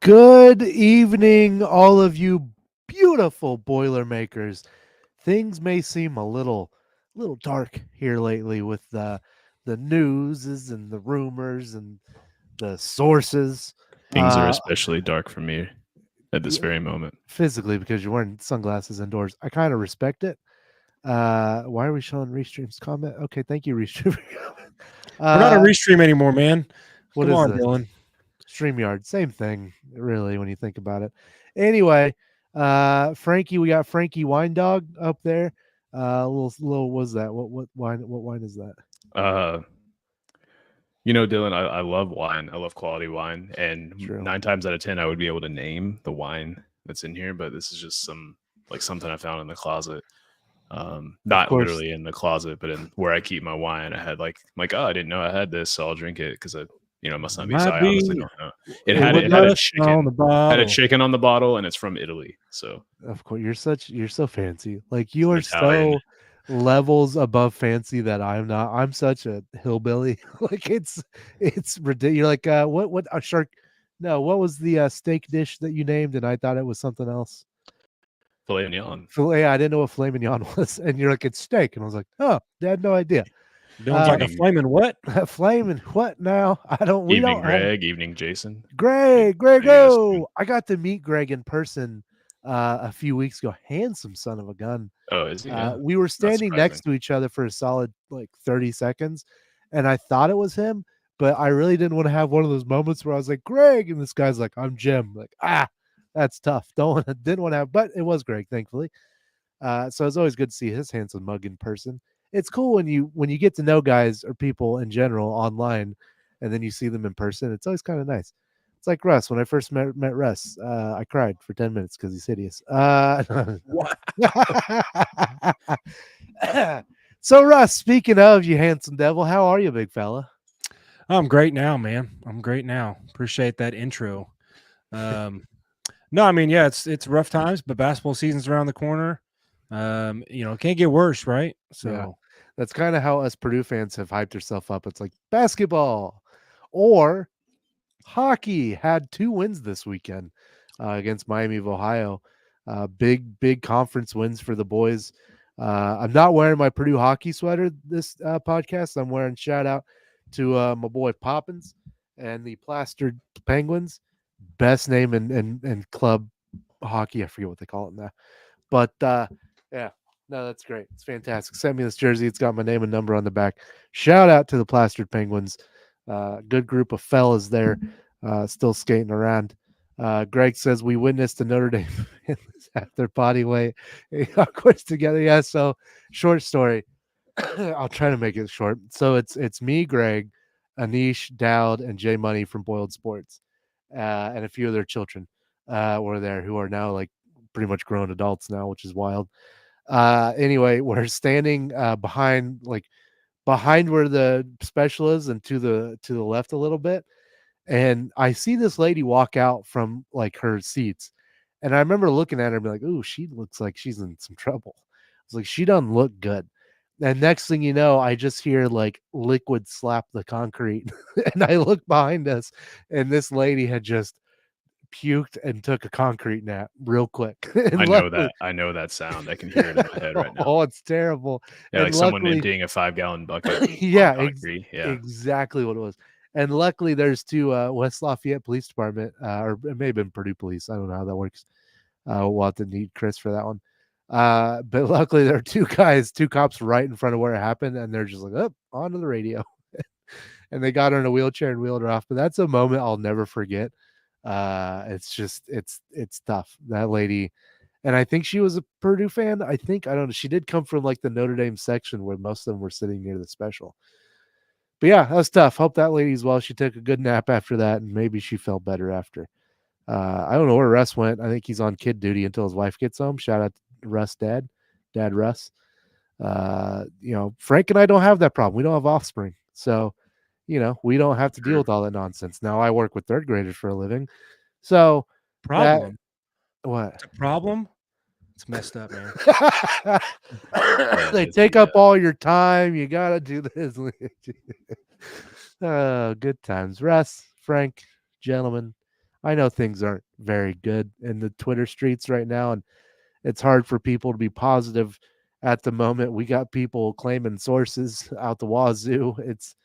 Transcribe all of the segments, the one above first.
Good evening, all of you beautiful Boilermakers. Things may seem a little dark here lately with the newses and the rumors and the sources. Things are especially dark for me at this very moment. Physically, because you're wearing sunglasses indoors. I kind of respect it. Why are we showing Restream's comment? Okay, thank you, Restream. We're not a Restream anymore, man. What Come is on, this? Dylan. StreamYard, same thing, really, when you think about it. Anyway, Frankie, we got Frankie Wine Dog up there. Little, what is that? What wine is that? Dylan, I love wine. I love quality wine, and True. 9 times out of 10, I would be able to name the wine that's in here. But this is just something I found in the closet. Not literally in the closet, but in where I keep my wine. I had oh, I didn't know I had this, so I'll drink it because it must not be. So I honestly don't know. It had a chicken on the bottle. Had a chicken on the bottle, and it's from Italy. So of course you're so fancy. Like you are Italian. so levels above fancy that I'm not. I'm such a hillbilly. Like it's ridiculous. You're like what a shark. No, what was the steak dish that you named? And I thought it was something else. Filet mignon. I didn't know what filet mignon was, and you're like, it's steak, and I was like, oh, I had no idea. Dylan's like a flaming what? Flaming what now? I don't. We evening don't. Greg. Evening Jason. Greg. Oh, I got to meet Greg in person a few weeks ago. Handsome son of a gun. Oh, is he? Yeah. We were standing next to each other for a solid 30 seconds, and I thought it was him, but I really didn't want to have one of those moments where I was like, Greg, and this guy's like, I'm Jim. Like, that's tough. Didn't want to have, but it was Greg, thankfully. So it's always good to see his handsome mug in person. It's cool when you get to know guys or people in general online, and then you see them in person. It's always kind of nice. It's like Russ. When I first met Russ, I cried for 10 minutes because he's hideous. So Russ, speaking of you handsome devil, how are you, big fella? I'm great now, man. I'm great now. Appreciate that intro. No, I mean, yeah, it's rough times, but basketball season's around the corner. It can't get worse, right? So yeah. That's kind of how us Purdue fans have hyped ourselves up. It's like basketball or hockey had 2 wins this weekend against Miami of Ohio. Big conference wins for the boys. I'm not wearing my Purdue hockey sweater this podcast. I'm wearing shout out to my boy Poppins and the Plastered Penguins. Best name in club hockey. I forget what they call it now. But yeah, no, that's great. It's fantastic. Send me this jersey. It's got my name and number on the back. Shout out to the Plastered Penguins. Good group of fellas there still skating around. Greg says we witnessed the Notre Dame at their body weight. Of course, together. Yeah, so short story. I'll try to make it short. So it's me, Greg, Anish, Dowd, and Jay Money from Boiled Sports. And a few of their children were there who are now like pretty much grown adults now, which is wild. Anyway, we're standing behind where the special is and to the left a little bit. And I see this lady walk out from like her seats. And I remember looking at her and be like, ooh, she looks like she's in some trouble. I was like, she doesn't look good. And next thing you know, I just hear like liquid slap the concrete. And I look behind us, and this lady had just puked and took a concrete nap real quick. I know that sound. I can hear it in my head right now. Oh, it's terrible. Yeah, and like someone emptying a 5-gallon bucket. Yeah, exactly what it was. And luckily, there's 2 West Lafayette Police Department, or it may have been Purdue Police. I don't know how that works. We'll have to need Chris for that one. But luckily, there are 2 cops right in front of where it happened, and they're just like, oh, onto the radio. And they got her in a wheelchair and wheeled her off. But that's a moment I'll never forget. It's just it's tough. That lady, and I think she was a Purdue fan. I don't know. She did come from like the Notre Dame section where most of them were sitting near the special. But yeah, that was tough. Hope that lady's well. She took a good nap after that, and maybe she felt better after. I don't know where Russ went. I think he's on kid duty until his wife gets home. Shout out to Russ' dad Russ. Frank and I don't have that problem. We don't have offspring, so we don't have to deal with all that nonsense. Now I work with 3rd graders for a living, so problem. What? It's a problem? It's messed up, man. They take up all your time. You gotta do this. Oh, good times. Russ, Frank, gentlemen, I know things aren't very good in the Twitter streets right now, and it's hard for people to be positive at the moment. We got people claiming sources out the wazoo. It's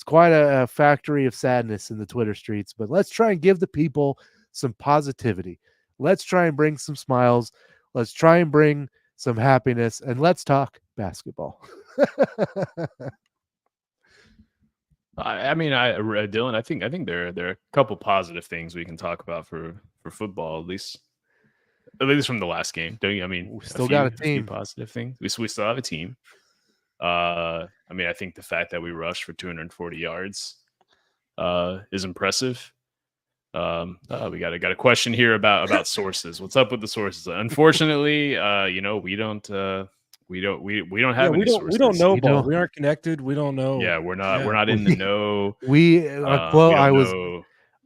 quite a factory of sadness in the Twitter streets, but let's try and give the people some positivity. Let's try and bring some smiles. Let's try and bring some happiness, and let's talk basketball. Dylan, I think there are a couple positive things we can talk about for football, at least from the last game. Don't you? I mean, We still got a team. few positive things. We still have a team. I think the fact that we rushed for 240 yards is impressive. We got a question here about sources. What's up with the sources? Unfortunately, we don't have any sources. We don't know, Ball. We aren't connected. We don't know. Yeah, we're not in the know.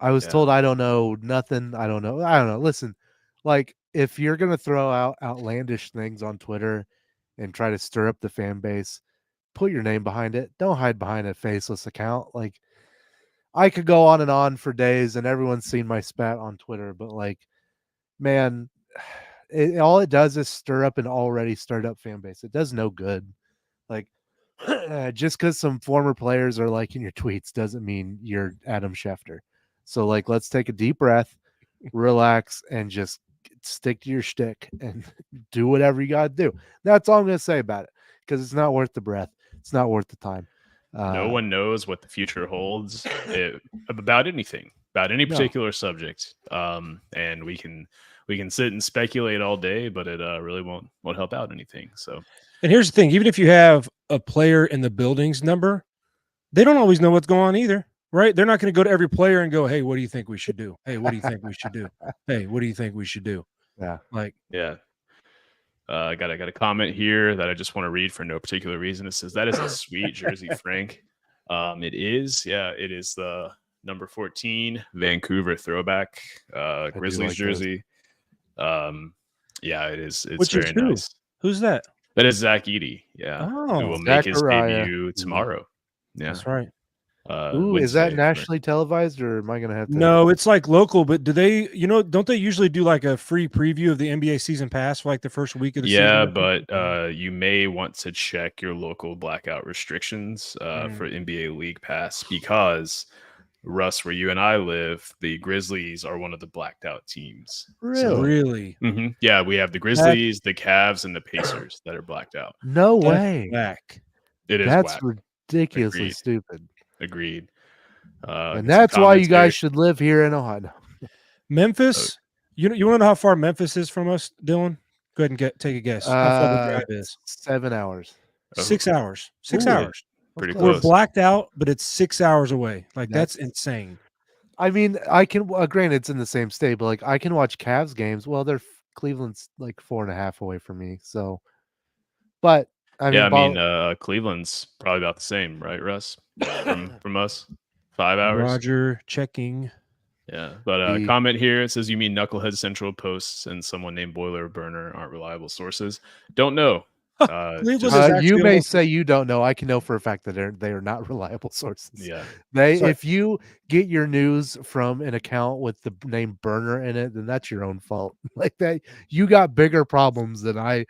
I was told I don't know nothing. I don't know. Listen, like if you're gonna throw out outlandish things on Twitter and try to stir up the fan base, put your name behind it. Don't hide behind a faceless account. Like I could go on and on for days, and everyone's seen my spat on Twitter, but like, man, all it does is stir up an already stirred up fan base. It does no good. Like, just because some former players are liking your tweets doesn't mean you're Adam Schefter. So, like, let's take a deep breath, relax, and just stick to your shtick and do whatever you got to do. That's all I'm going to say about it because it's not worth the breath. It's not worth the time. No one knows what the future holds about anything, about any particular subject. And we can sit and speculate all day, but it really won't help out anything. So, and here's the thing: even if you have a player in the building's number, they don't always know what's going on either, right? They're not going to go to every player and go, "Hey, what do you think we should do? Hey, what do you think we should do? Hey, what do you think we should do?" Yeah, yeah. I got a comment here that I just want to read for no particular reason. It says that is a sweet jersey, Frank. It is, it is the number 14 Vancouver throwback Grizzlies jersey. It is. It's very nice. Who's that? That is Zach Edey. Yeah, who will make his debut tomorrow. Yeah, that's right. Is that nationally televised, or am I going to have to? No, it's like local. But do they? Don't they usually do like a free preview of the NBA season pass for like the first week of the season? Yeah, but you may want to check your local blackout restrictions for NBA League Pass because Russ, where you and I live, the Grizzlies are one of the blacked out teams. Really? Yeah, we have the Grizzlies, the Cavs, and the Pacers that are blacked out. No way. It is. That's ridiculously stupid. Agreed. And that's why you guys should live here in Ohio. Memphis. You want to know how far Memphis is from us, Dylan? Go ahead and take a guess. How far the drive is? 7 hours. 6 hours. 6 hours. Pretty We're close. blacked out, but it's 6 hours away. Like that's insane. I mean, I can. Granted, it's in the same state, but like I can watch Cavs games. Well, Cleveland's like 4.5 away from me. So, but Cleveland's probably about the same, right, Russ? From us, 5 hours. Roger checking. Yeah, but comment here, it says, you mean Knucklehead Central posts and someone named Boiler Burner aren't reliable sources? Don't know. You may say you don't know. I can know for a fact that they are not reliable sources. Yeah, if you get your news from an account with the name Burner in it, then that's your own fault. Like that, you got bigger problems that I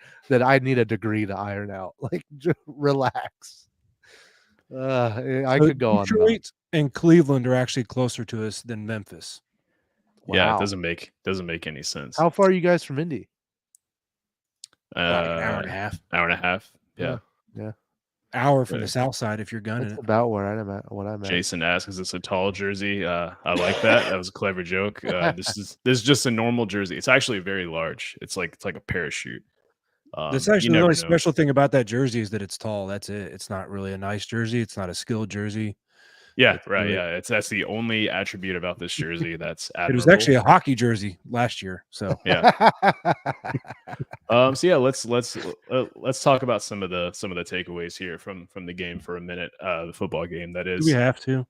need a degree to iron out. Like, just relax. I could go on. Detroit and Cleveland are actually closer to us than Memphis. Wow. Yeah, it doesn't make any sense. How far are you guys from Indy? About an hour and a half. Hour and a half. Yeah. Hour from the south side if you're gunning. That's about where I'm at. What I'm at. Jason asks, "Is this a tall jersey?" I like that. That was a clever joke. This is just a normal jersey. It's actually very large. It's like a parachute. That's actually the only special thing about that jersey is that it's tall. That's it. It's not really a nice jersey. It's not a skilled jersey. Yeah, right. Yeah, that's the only attribute about this jersey that's admirable. It was actually a hockey jersey last year. So yeah. Let's talk about some of the takeaways here from the game for a minute. The football game, that is. Do we have to?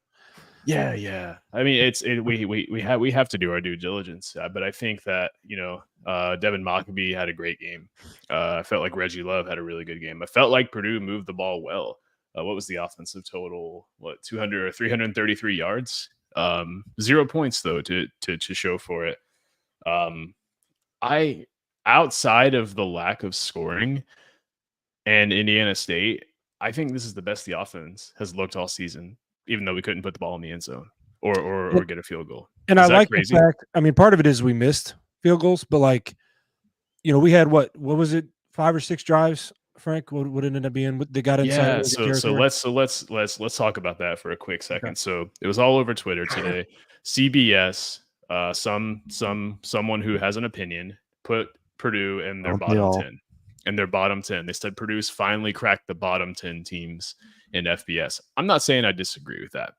Yeah. I mean, we have to do our due diligence, but I think that Devin Mockabee had a great game. I felt like Reggie Love had a really good game. I felt like Purdue moved the ball well. What was the offensive total? 200 or 333 yards 0 points though to show for it. I outside of the lack of scoring and Indiana State, I think this is the best the offense has looked all season, even though we couldn't put the ball in the end zone or get a field goal. And Is I that like crazy? the fact, I mean, part of it is we missed field goals, but like, we had what was it, 5 or 6 drives, Frank? What it ended up being? They got inside Yeah, Oregon territory. let's talk about that for a quick second. Okay. So it was all over Twitter today. CBS, someone who has an opinion put Purdue in their bottom 10. In their bottom 10, they said Purdue's finally cracked the bottom 10 teams in FBS. I'm not saying I disagree with that.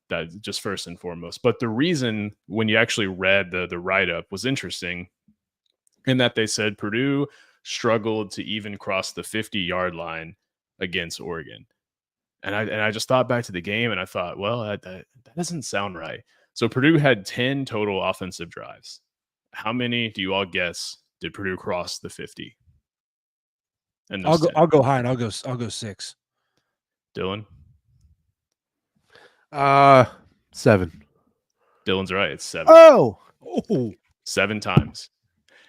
That just first and foremost, but the reason when you actually read the write up was interesting, in that they said Purdue struggled to even cross the 50-yard line against Oregon. And I just thought back to the game and I thought, well, that doesn't sound right. So Purdue had 10 total offensive drives. How many do you all guess did Purdue cross the 50? And I'll go high and I'll go 6. Dylan? 7. Dylan's right. It's 7. Oh, 7 times.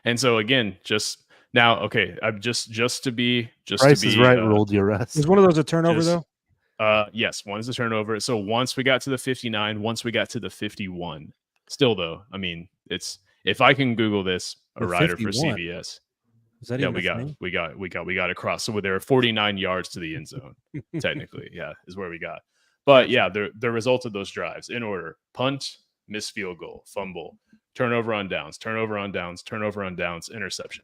And so again, just now, okay, I'm just to be Price is right. Ruled you rest. Was one of those a turnover though? Yes, one's a turnover. So once we got to the 59, once we got to the 51. Still though, I mean, it's if I can Google this, a writer 51. For CBS. Is that we got across. So there are 49 yards to the end zone, technically. Yeah, is where we got. But yeah, the result of those drives in order: punt, missed field goal, fumble, turnover on downs, turnover on downs, turnover on downs, interception.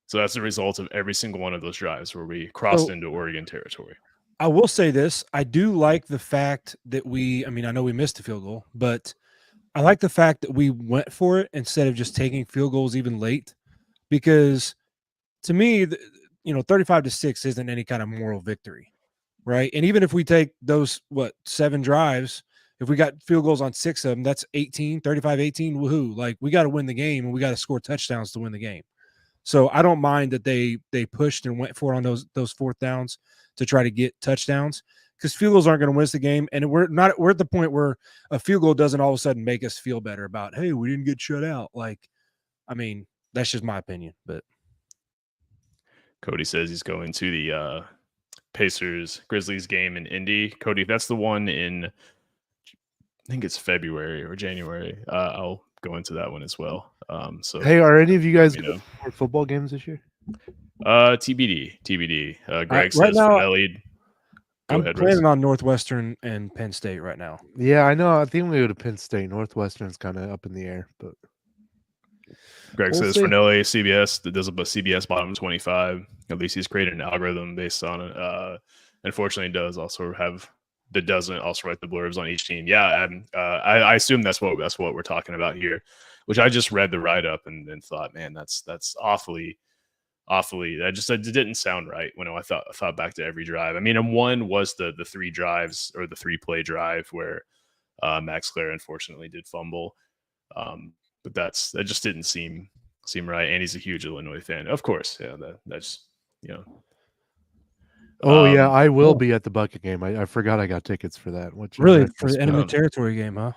So that's the result of every single one of those drives where we crossed into Oregon territory. I will say this. I do like the fact that I know we missed a field goal, but I like the fact that we went for it instead of just taking field goals even late, because to me, 35-6 isn't any kind of moral victory, right? And even if we take those, 7 drives, if we got field goals on 6 of them, that's 18, 35-18, woohoo. Like, we got to win the game and we got to score touchdowns to win the game. So I don't mind that they pushed and went for it on those fourth downs to try to get touchdowns, because field goals aren't going to win us the game. And we're at the point where a field goal doesn't all of a sudden make us feel better about, hey, we didn't get shut out. Like, I mean, that's just my opinion. But Cody says he's going to the Pacers Grizzlies game in Indy. Cody, that's the one in, I think it's February or January. I'll go into that one as well. So hey, are any of you guys going to more football games this year? TBD. Greg says right now, Go ahead, planning on Northwestern and Penn State right now. Yeah, I know. I think we go to Penn State. Northwestern's kind of up in the air, but Greg says Fernelli, CBS, that does a CBS bottom 25. At least he's created an algorithm based on it. Unfortunately, doesn't also write the blurbs on each team. Yeah, I assume that's what we're talking about here, which I just read the write up and thought, man, that's awfully. It didn't sound right when I thought back to every drive. I mean, and one was the 3 drives or the 3-play drive where Max Clare unfortunately did fumble. But that just didn't seem right. And he's a huge Illinois fan, of course. Yeah, that's Oh yeah, I will be at the Bucket game. I forgot I got tickets for that. Really, for the enemy territory game, huh?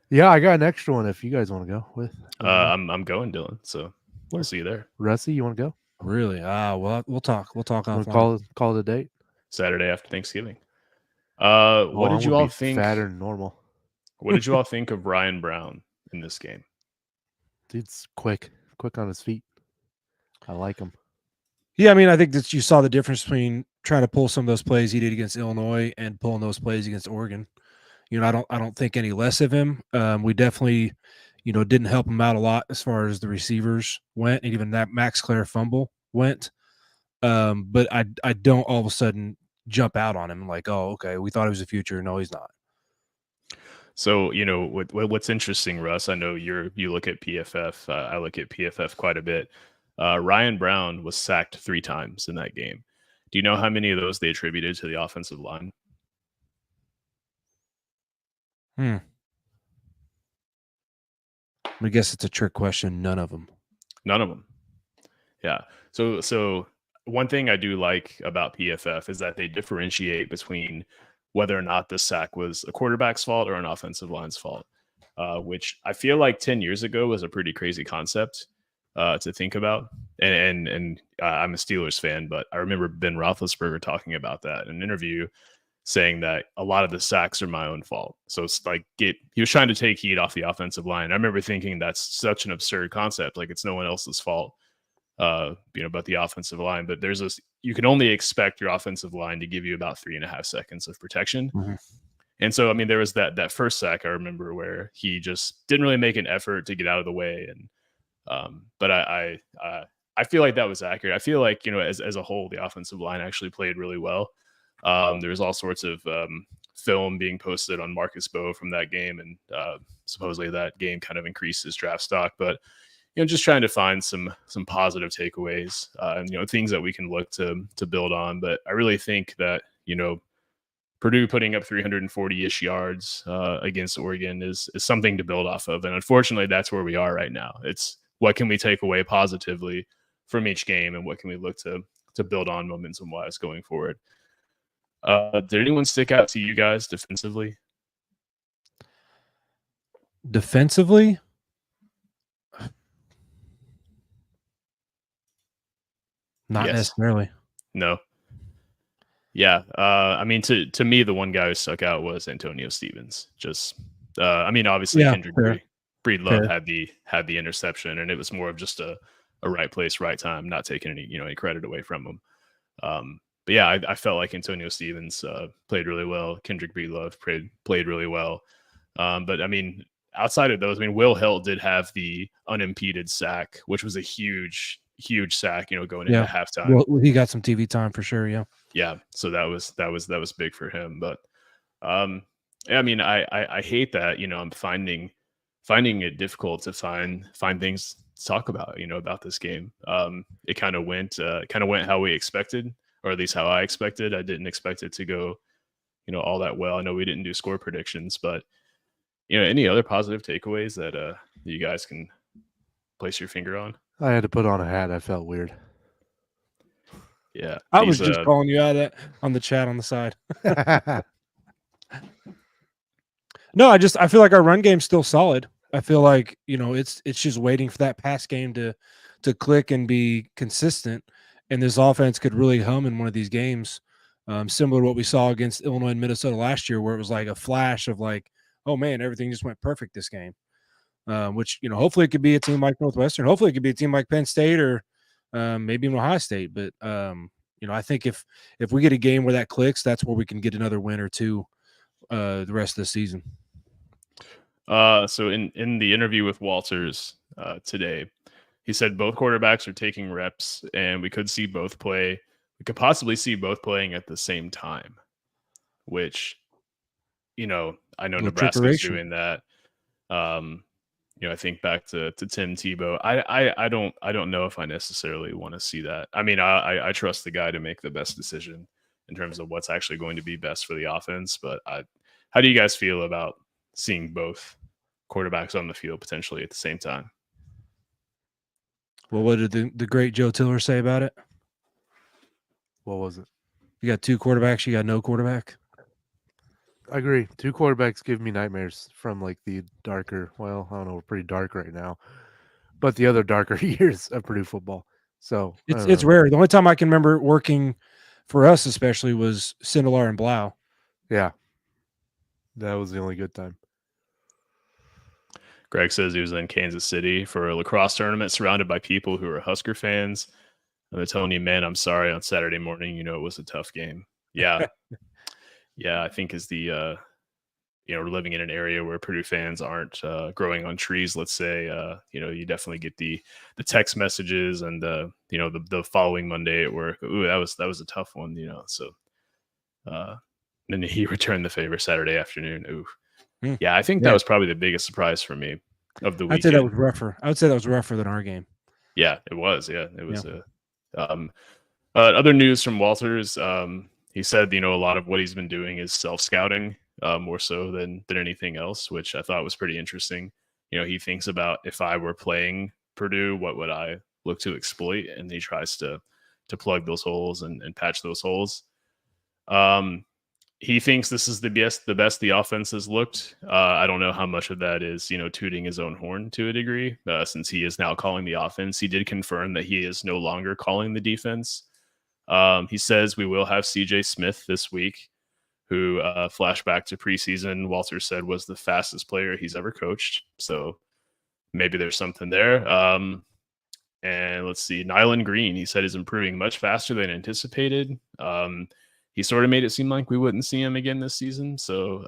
Yeah, I got an extra one if you guys want to go with. I'm going, Dylan. So we'll see you there. Rusty, you want to go? Really? Well, we'll talk. We'll talk on call it a date. Saturday after Thanksgiving. What did you all think? Fatter than normal. What did you all think of Ryan Brown in this game? Dude's quick on his feet. I like him. Yeah, I mean, I think that you saw the difference between trying to pull some of those plays he did against Illinois and pulling those plays against Oregon. I don't think any less of him. We definitely, didn't help him out a lot as far as the receivers went, and even that Max Clare fumble went. But I don't all of a sudden jump out on him like, oh, okay, we thought he was a future. No, he's not. So, what's interesting, Russ, I know you look at PFF. I look at PFF quite a bit. Ryan Brown was sacked 3 times in that game. Do you know how many of those they attributed to the offensive line? I guess it's a trick question. None of them. Yeah. So one thing I do like about PFF is that they differentiate between whether or not the sack was a quarterback's fault or an offensive line's fault, which I feel like 10 years ago was a pretty crazy concept to think about. And I'm a Steelers fan, but I remember Ben Roethlisberger talking about that in an interview, saying that a lot of the sacks are my own fault. So it's like he was trying to take heat off the offensive line. I remember thinking that's such an absurd concept. Like it's no one else's fault, but the offensive line. But you can only expect your offensive line to give you about 3.5 seconds of protection. Mm-hmm. And so, I mean, there was that first sack I remember where he just didn't really make an effort to get out of the way. And but I feel like that was accurate. I feel like, as a whole, the offensive line actually played really well. There was all sorts of film being posted on Marcus Bowe from that game, and supposedly that game kind of increased his draft stock. But just trying to find some positive takeaways and things that we can look to build on. But I really think that Purdue putting up 340-ish yards against Oregon is something to build off of, and unfortunately, that's where we are right now. It's what can we take away positively from each game, and what can we look to build on momentum-wise going forward. Did anyone stick out to you guys defensively? Defensively? Not necessarily. No. Yeah. I mean, to me, the one guy who stuck out was Antonio Stevens. Just, obviously, Kendrick Breedlove had the interception, and it was more of just a right place, right time, not taking any credit away from him. But yeah, I felt like Antonio Stevens played really well. Kendrick Breedlove played really well. But I mean, outside of those, Will Hill did have the unimpeded sack, which was a huge sack, going into halftime. Well, he got some TV time for sure. Yeah. Yeah. So that was big for him. But I mean, I hate that, I'm finding it difficult to find things to talk about, about this game. It kind of went how we expected, or at least how I expected. I didn't expect it to go, all that well. I know we didn't do score predictions, but any other positive takeaways that you guys can place your finger on? I had to put on a hat. I felt weird. Yeah. I was just calling you out of that on the chat on the side. No, I feel like our run game's still solid. I feel like, it's just waiting for that pass game to click and be consistent. And this offense could really hum in one of these games, similar to what we saw against Illinois and Minnesota last year, where it was like a flash of like, oh man, everything just went perfect this game. Which, hopefully it could be a team like Northwestern. Hopefully it could be a team like Penn State or maybe even Ohio State. But, I think if we get a game where that clicks, that's where we can get another win or two the rest of the season. So in the interview with Walters today, he said both quarterbacks are taking reps, and we could see both play. We could possibly see both playing at the same time, which, I know Nebraska's doing that. I think back to Tim Tebow. I don't know if I necessarily want to see that. I mean, I trust the guy to make the best decision in terms of what's actually going to be best for the offense. But how do you guys feel about seeing both quarterbacks on the field potentially at the same time? Well, what did the great Joe Tiller say about it? What was it? You got two quarterbacks, you got no quarterback. I agree. Two quarterbacks give me nightmares from like the darker, well, I don't know, we're pretty dark right now, but the other darker years of Purdue football. So it's rare. The only time I can remember working for us especially was Sindelar and Blau. Yeah. That was the only good time. Greg says he was in Kansas City for a lacrosse tournament surrounded by people who are Husker fans. And they're telling you, man, I'm sorry, on Saturday morning, it was a tough game. Yeah. Yeah, I think as the, we're living in an area where Purdue fans aren't growing on trees, let's say, you definitely get the text messages and, the following Monday at work. Ooh, that was a tough one, so. And then he returned the favor Saturday afternoon. Ooh. Yeah, I think that was probably the biggest surprise for me of the weekend. I'd say that was rougher. I would say that was rougher than our game. Yeah, it was. Yeah, it was. Other news from Walters. He said, a lot of what he's been doing is self-scouting more so than anything else, which I thought was pretty interesting. He thinks about, if I were playing Purdue, what would I look to exploit? And he tries to plug those holes and patch those holes. he thinks this is the best the offense has looked. I don't know how much of that is, tooting his own horn to a degree, since he is now calling the offense. He did confirm that he is no longer calling the defense. He says we will have CJ Smith this week, who flashback to preseason, Walter said was the fastest player he's ever coached. So maybe there's something there. And let's see, Nyland Green, he said is improving much faster than anticipated. He sort of made it seem like we wouldn't see him again this season. So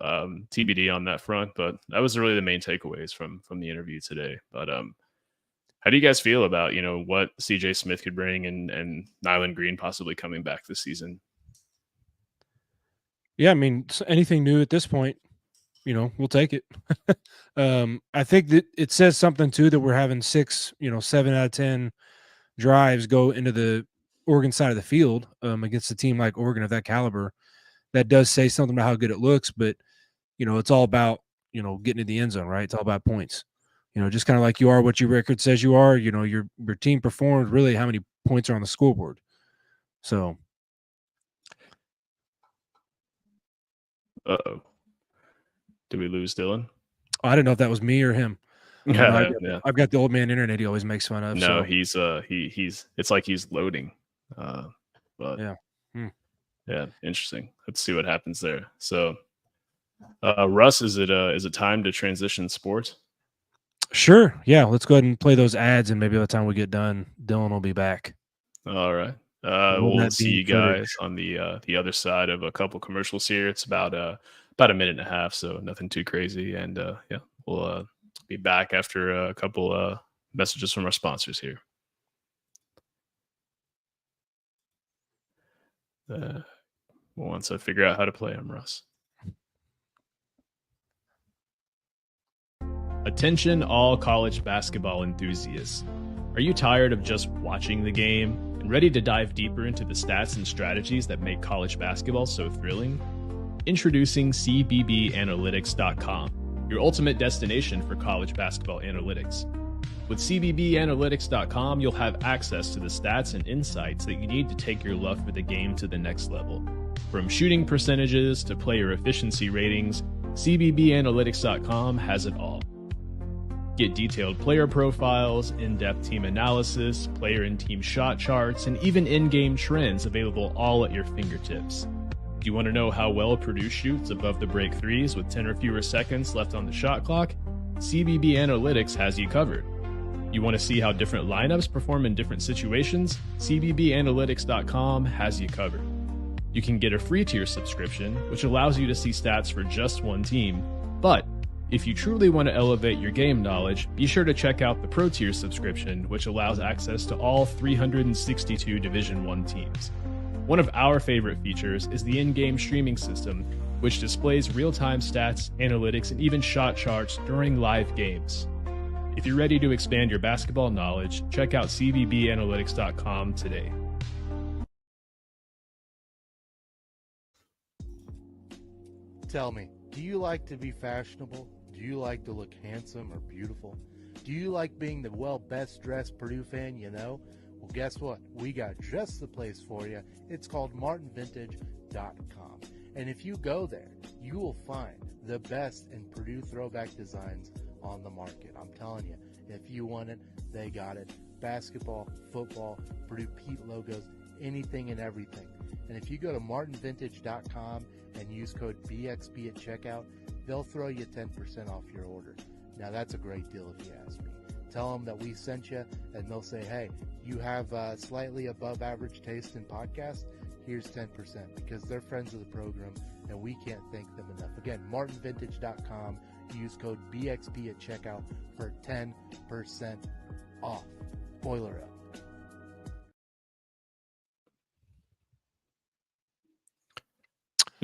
TBD on that front. But that was really the main takeaways from the interview today. But how do you guys feel about, what CJ Smith could bring and Nyland Green possibly coming back this season? Yeah, I mean, anything new at this point, we'll take it. I think that it says something too that we're having 7 out of 10 drives go into the Oregon side of the field against a team like Oregon of that caliber. That does say something about how good it looks, but it's all about getting to the end zone, right? It's all about points. Just kind of like you are what your record says you are. Your team performed. Really, how many points are on the scoreboard? So. Uh-oh. Did we lose Dylan? Oh, I didn't know if that was me or him. Yeah, I've got the old man internet he always makes fun of. No, so. he's it's like he's loading. But yeah. Yeah, interesting. Let's see what happens there. So Russ, is it time to transition sports? Sure. Yeah, let's go ahead and play those ads, and maybe by the time we get done, Dylan will be back. All right. We'll see you guys on the other side of a couple commercials here. It's about a minute and a half, so nothing too crazy. And yeah, we'll be back after a couple messages from our sponsors here. Once I figure out how to play them, Russ. Attention all college basketball enthusiasts. Are you tired of just watching the game and ready to dive deeper into the stats and strategies that make college basketball so thrilling? Introducing CBBAnalytics.com, your ultimate destination for college basketball analytics. With CBBAnalytics.com, you'll have access to the stats and insights that you need to take your love for the game to the next level. From shooting percentages to player efficiency ratings, CBBAnalytics.com has it all. Get detailed player profiles, in-depth team analysis, player and team shot charts, and even in-game trends available all at your fingertips. Do you want to know how well Purdue shoots above the break threes with 10 or fewer seconds left on the shot clock? CBB Analytics has you covered. You want to see how different lineups perform in different situations? CBBAnalytics.com has you covered. You can get a free tier subscription, which allows you to see stats for just one team, but if you truly want to elevate your game knowledge, be sure to check out the Pro Tier subscription, which allows access to all 362 Division I teams. One of our favorite features is the in-game streaming system, which displays real-time stats, analytics, and even shot charts during live games. If you're ready to expand your basketball knowledge, check out cbbanalytics.com today. Tell me, do you like to be fashionable? Do you like to look handsome or beautiful? Do you like being the best dressed Purdue fan you know? Well, guess what? We got just the place for you. It's called martinvintage.com. And if you go there, you will find the best in Purdue throwback designs on the market. I'm telling you, if you want it, they got it. Basketball, football, Purdue Pete logos, anything and everything. And if you go to martinvintage.com and use code BXB at checkout, they'll throw you 10% off your order. Now, that's a great deal if you ask me. Tell them that we sent you, and they'll say, hey, you have slightly above average taste in podcasts. Here's 10% because they're friends of the program, and we can't thank them enough. Again, martinvintage.com. Use code BXB at checkout for 10% off. Boiler up.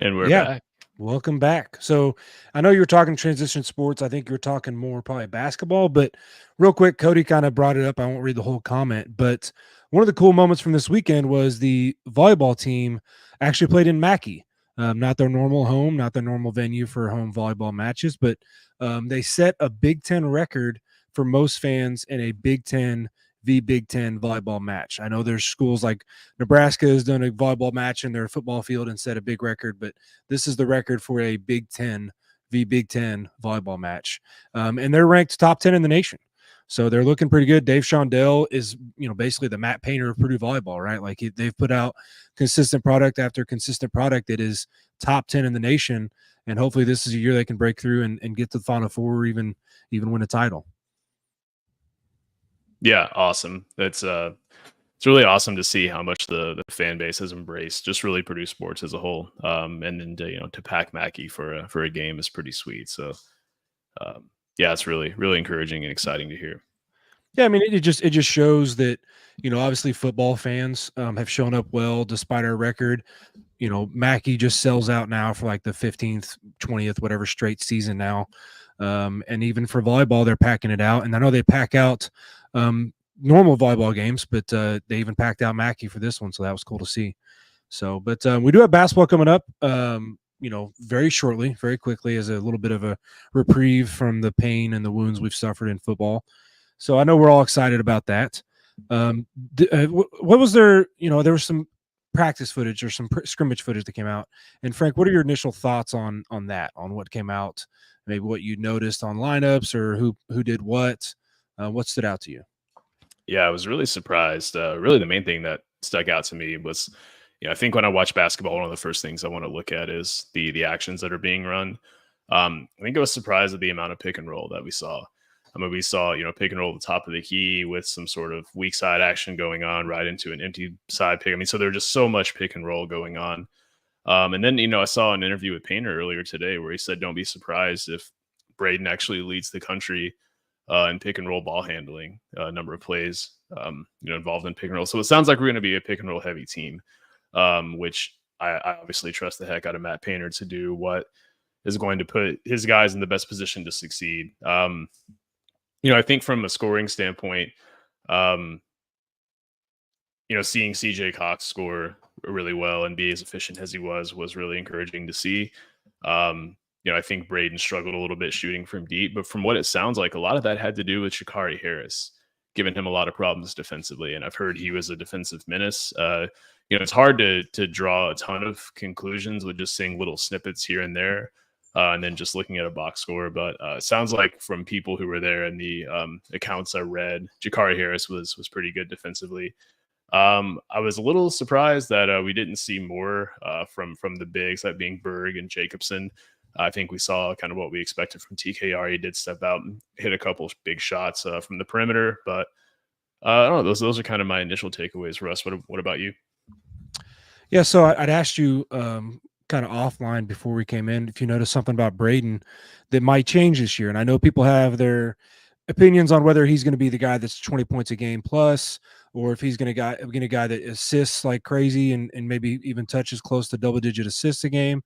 And we're back. Welcome back. So I know you were talking transition sports. I think you were talking more probably basketball, but real quick, Cody kind of brought it up. I won't read the whole comment, but one of the cool moments from this weekend was the volleyball team actually played in Mackey. Not their normal home, not their normal venue for home volleyball matches, but they set a Big Ten record for most fans in a Big Ten the Big Ten volleyball match. I know there's schools like Nebraska has done a volleyball match in their football field and set a big record, but this is the record for a Big Ten volleyball match. And they're ranked top 10 in the nation. So they're looking pretty good. Dave Shondell is, basically the Matt Painter of Purdue volleyball, right? Like they've put out consistent product after consistent product that is top 10 in the nation. And hopefully this is a year they can break through and get to the Final Four or even win a title. Yeah, awesome. It's really awesome to see how much the fan base has embraced just really Purdue sports as a whole. And then to pack Mackey for a game is pretty sweet. So yeah, it's really, really encouraging and exciting to hear. Yeah, I mean, it just shows that, obviously football fans have shown up well despite our record. Mackey just sells out now for like the 15th, 20th, whatever straight season now. And even for volleyball, they're packing it out. And I know they pack out normal volleyball games, but they even packed out Mackey for this one. So that was cool to see. So, but we do have basketball coming up. Very shortly, very quickly, as a little bit of a reprieve from the pain and the wounds we've suffered in football. So I know we're all excited about that. What was there? There was some practice footage or some scrimmage footage that came out. And Frank, what are your initial thoughts on that? On what came out? Maybe what you noticed on lineups or who did what? What stood out to you? Yeah, I was really surprised. Really, the main thing that stuck out to me was, I think when I watch basketball, one of the first things I want to look at is the actions that are being run. I think I was surprised at the amount of pick and roll that we saw. I mean, we saw, pick and roll at the top of the key with some sort of weak side action going on right into an empty side pick. I mean, so there was just so much pick and roll going on. And then, I saw an interview with Painter earlier today where he said, don't be surprised if Braden actually leads the country in pick and roll ball handling, number of plays, involved in pick and roll. So it sounds like we're going to be a pick and roll heavy team, which I obviously trust the heck out of Matt Painter to do what is going to put his guys in the best position to succeed. I think from a scoring standpoint, seeing CJ Cox score really well and be as efficient as he was really encouraging to see. I think Braden struggled a little bit shooting from deep, but from what it sounds like, a lot of that had to do with Sha'Carri Harris, giving him a lot of problems defensively. And I've heard he was a defensive menace. It's hard to draw a ton of conclusions with just seeing little snippets here and there. And then just looking at a box score. But it sounds like from people who were there and the accounts I read, Sha'Carri Harris was pretty good defensively. I was a little surprised that we didn't see more from the bigs, that being Berg and Jacobson. I think we saw kind of what we expected from TKR. He did step out and hit a couple of big shots from the perimeter. But I don't know. Those are kind of my initial takeaways, Russ. What about you? Yeah, so I'd asked you kind of offline before we came in if you noticed something about Braden that might change this year. And I know people have their opinions on whether he's going to be the guy that's 20 points a game plus, or if he's going to be a guy that assists like crazy and maybe even touches close to double-digit assists a game,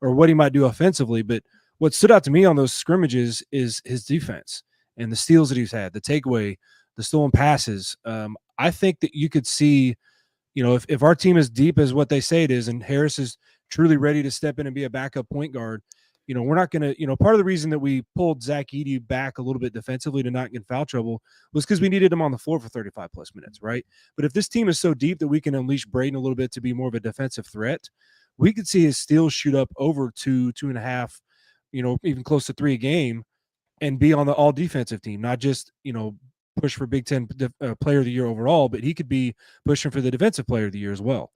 or what he might do offensively. But what stood out to me on those scrimmages is his defense and the steals that he's had, the takeaway, the stolen passes. I think that you could see, if our team is deep as what they say it is, and Harris is truly ready to step in and be a backup point guard, we're not going to, part of the reason that we pulled Zach Edey back a little bit defensively to not get in foul trouble was because we needed him on the floor for 35 plus minutes, right? But if this team is so deep that we can unleash Braden a little bit to be more of a defensive threat, we could see his steals shoot up over 2.5, even close to 3 a game, and be on the all defensive team, not just, push for Big Ten player of the year overall, but he could be pushing for the defensive player of the year as well.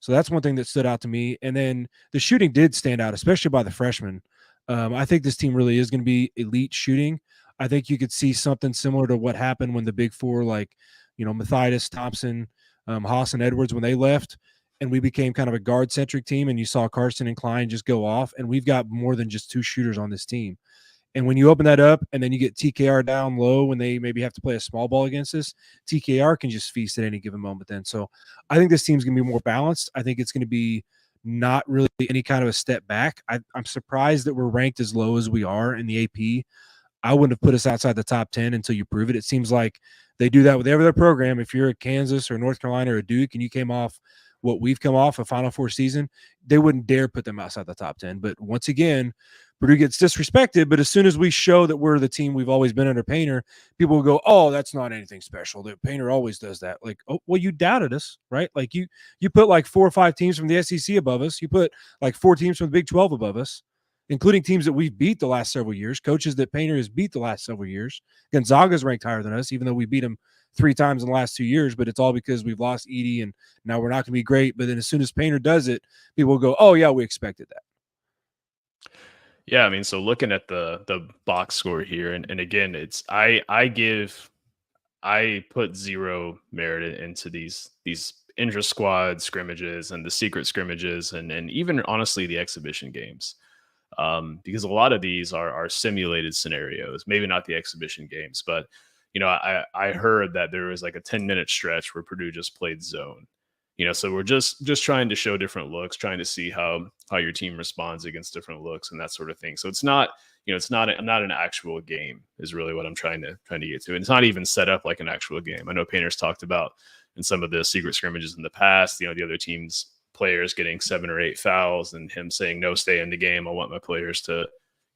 So that's one thing that stood out to me. And then the shooting did stand out, especially by the freshmen. I think this team really is going to be elite shooting. I think you could see something similar to what happened when the big four, like, Mathias, Thompson, Haas, and Edwards, when they left, and we became kind of a guard-centric team, and you saw Carson and Klein just go off, and we've got more than just 2 shooters on this team. And when you open that up and then you get TKR down low when they maybe have to play a small ball against us, TKR can just feast at any given moment then. So I think this team's going to be more balanced. I think it's going to be not really any kind of a step back. I'm surprised that we're ranked as low as we are in the AP. I wouldn't have put us outside the top 10 until you prove it. It seems like they do that with every other program. If you're at Kansas or North Carolina or Duke and you came off what we've come off, a Final Four season, they wouldn't dare put them outside the top 10. But once again, Purdue gets disrespected, but as soon as we show that we're the team we've always been under Painter, people will go, "Oh, that's not anything special. The Painter always does that." Like, oh, well, you doubted us, right? Like you put like 4 or 5 teams from the SEC above us. You put like 4 teams from the Big 12 above us, including teams that we've beat the last several years, coaches that Painter has beat the last several years. Gonzaga's ranked higher than us, even though we beat him 3 times in the last 2 years, but it's all because we've lost Edey and now we're not going to be great. But then as soon as Painter does it, people will go, "Oh yeah, we expected that." Yeah, I mean, so looking at the box score here, and again, it's I put zero merit into these intra squad scrimmages and the secret scrimmages, and even honestly the exhibition games, because a lot of these are simulated scenarios. Maybe not the exhibition games, but I heard that there was like a 10-minute stretch where Purdue just played zone. So we're just trying to show different looks, trying to see how your team responds against different looks and that sort of thing. So it's not, it's not an actual game is really what I'm trying to get to. And it's not even set up like an actual game. I know Painter's talked about in some of the secret scrimmages in the past, the other team's players getting 7 or 8 fouls and him saying, "No, stay in the game. I want my players to,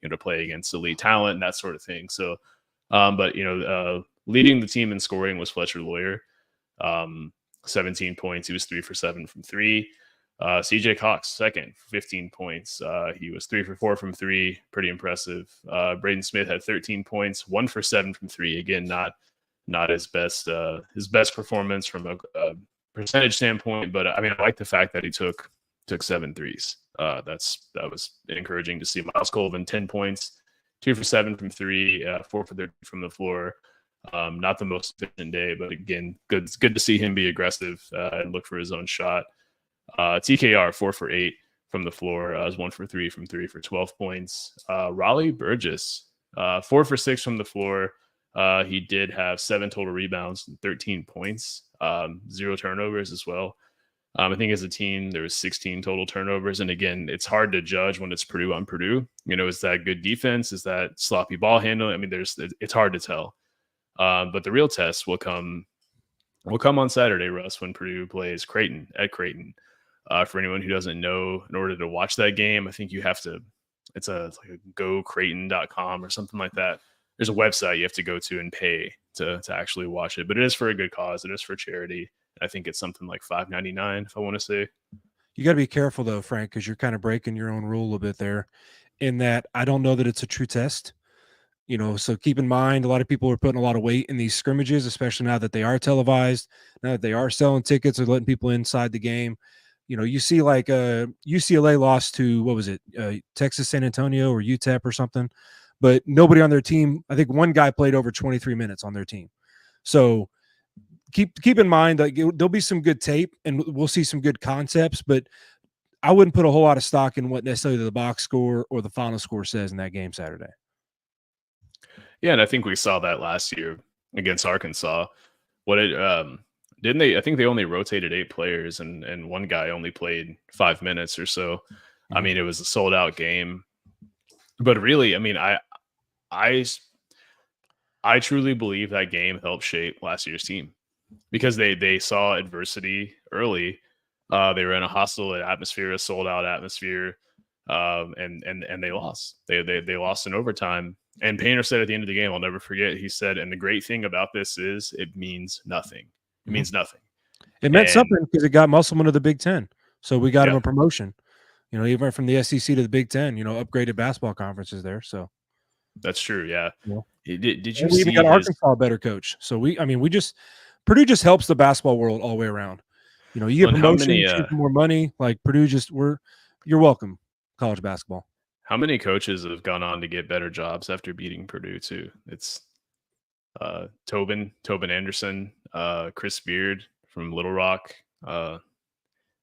to play against elite talent," and that sort of thing. So, but leading the team in scoring was Fletcher Lawyer. 17 points. He was 3 for 7 from 3. CJ Cox, second, 15 points. He was 3 for 4 from 3. Pretty impressive. Braden Smith had 13 points, 1 for 7 from 3. Again, not his best performance from a percentage standpoint, but I mean, I like the fact that he took 7 threes. That was encouraging to see. Miles Colvin, 10 points, 2 for 7 from 3, 4 for 13 from the floor. Not the most efficient day, but again, good to see him be aggressive and look for his own shot. TKR 4 for 8 from the floor, was 1 for 3 from 3 for 12 points. Raleigh Burgess 4 for 6 from the floor. He did have 7 total rebounds and 13 points, 0 turnovers as well. I think as a team there was 16 total turnovers, and again, it's hard to judge when it's Purdue on Purdue. Is that good defense? Is that sloppy ball handling? I mean, it's hard to tell. But the real test will come on Saturday, Russ, when Purdue plays Creighton at Creighton. For anyone who doesn't know, in order to watch that game, I think you have to. It's like a gocreighton.com or something like that. There's a website you have to go to and pay to actually watch it, but it is for a good cause. It is for charity. I think it's something like $5.99, if I want to say. You got to be careful though, Frank, because you're kind of breaking your own rule a bit there. In that, I don't know that it's a true test. So keep in mind, a lot of people are putting a lot of weight in these scrimmages, especially now that they are televised, now that they are selling tickets or letting people inside the game. You see like UCLA lost to, what was it, Texas San Antonio or UTEP or something, but nobody on their team, I think one guy played over 23 minutes on their team. So keep in mind, like there'll be some good tape and we'll see some good concepts, but I wouldn't put a whole lot of stock in what necessarily the box score or the final score says in that game Saturday. Yeah, and I think we saw that last year against Arkansas. Didn't they? I think they only rotated 8 players, and one guy only played 5 minutes or so. Mm-hmm. I mean, it was a sold out game, but really, I mean, I truly believe that game helped shape last year's team because they saw adversity early. They were in a hostile atmosphere, a sold out atmosphere, and they lost. They lost in overtime. And Painter said at the end of the game, I'll never forget, he said, and the great thing about this is it means nothing. It means nothing. It meant something because it got Musselman to the Big Ten. So we got him a promotion. Even from the SEC to the Big Ten, upgraded basketball conferences there. So that's true. Yeah. Did you see? We even got Arkansas a better coach. So Purdue just helps the basketball world all the way around. You get promotion, you get more money. Like Purdue you're welcome, college basketball. How many coaches have gone on to get better jobs after beating Purdue too? It's Tobin Anderson, Chris Beard from Little Rock.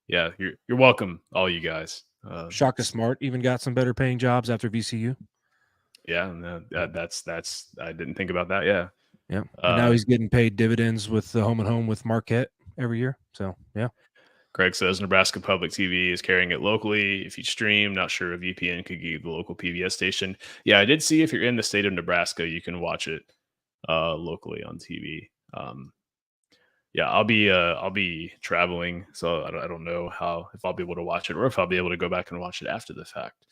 Yeah, you're welcome, all you guys. Shaka Smart even got some better paying jobs after VCU. Yeah, that's I didn't think about that. Yeah. And now he's getting paid dividends with the home and home with Marquette every year. So yeah. Greg says Nebraska Public TV is carrying it locally. If you stream, not sure a VPN could get the local PBS station. Yeah, I did see if you're in the state of Nebraska, you can watch it locally on TV. Yeah, I'll be traveling, so I don't know if I'll be able to watch it or if I'll be able to go back and watch it after the fact.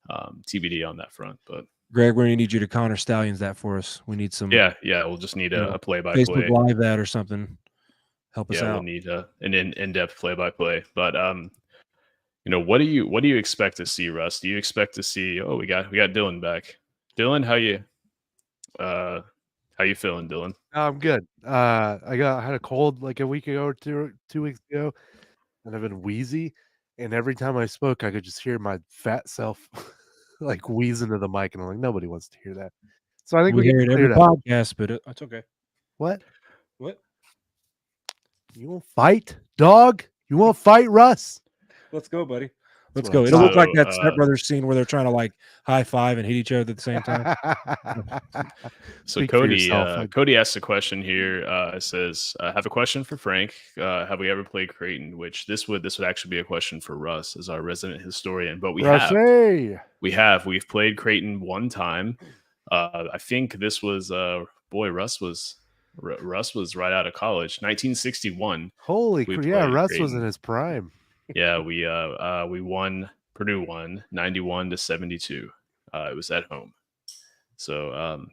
TBD on that front. But Greg, we're gonna need you to Connor Stallions that for us. We need some. yeah, we'll just need a play-by-play. Facebook Live that or something. Help us out. We'll need an in-depth play-by-play. But what do you expect to see, Russ? Do you expect to see? Oh, we got Dylan back. Dylan, how you feeling, Dylan? I'm good. I had a cold like a week ago or 2 weeks ago, and I've been wheezy. And every time I spoke, I could just hear my fat self like wheeze into the mic, and I'm like, nobody wants to hear that. So I think we hear it every podcast, but it's okay. What? You want to fight, dog? You want to fight, Russ? Let's go, buddy. Let's go. It'll look like that Step Brothers scene where they're trying to like high five and hit each other at the same time. So Cody asked a question here. It says, I have a question for Frank. Have we ever played Creighton? Which this would actually be a question for Russ as our resident historian. But we've played Creighton one time. I think this was Russ was right out of college, 1961. Holy crap! Yeah, Russ Creighton. Was in his prime. Yeah, we won. Purdue won 91-72. It was at home. So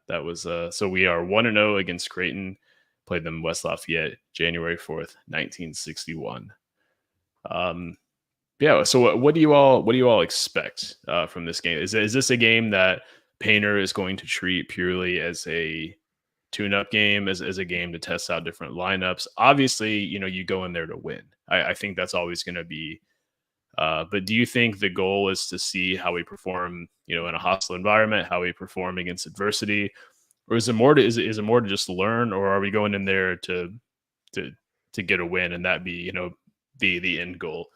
that was so we are 1-0 against Creighton. Played them West Lafayette, January 4th, 1961. So what do you all expect from this game? Is this a game that Painter is going to treat purely as a tune-up game, as a game to test out different lineups? Obviously, you go in there to win. I think that's always going to be. But do you think the goal is to see how we perform, in a hostile environment, how we perform against adversity, or is it more to just learn, or are we going in there to get a win and that be the end goal?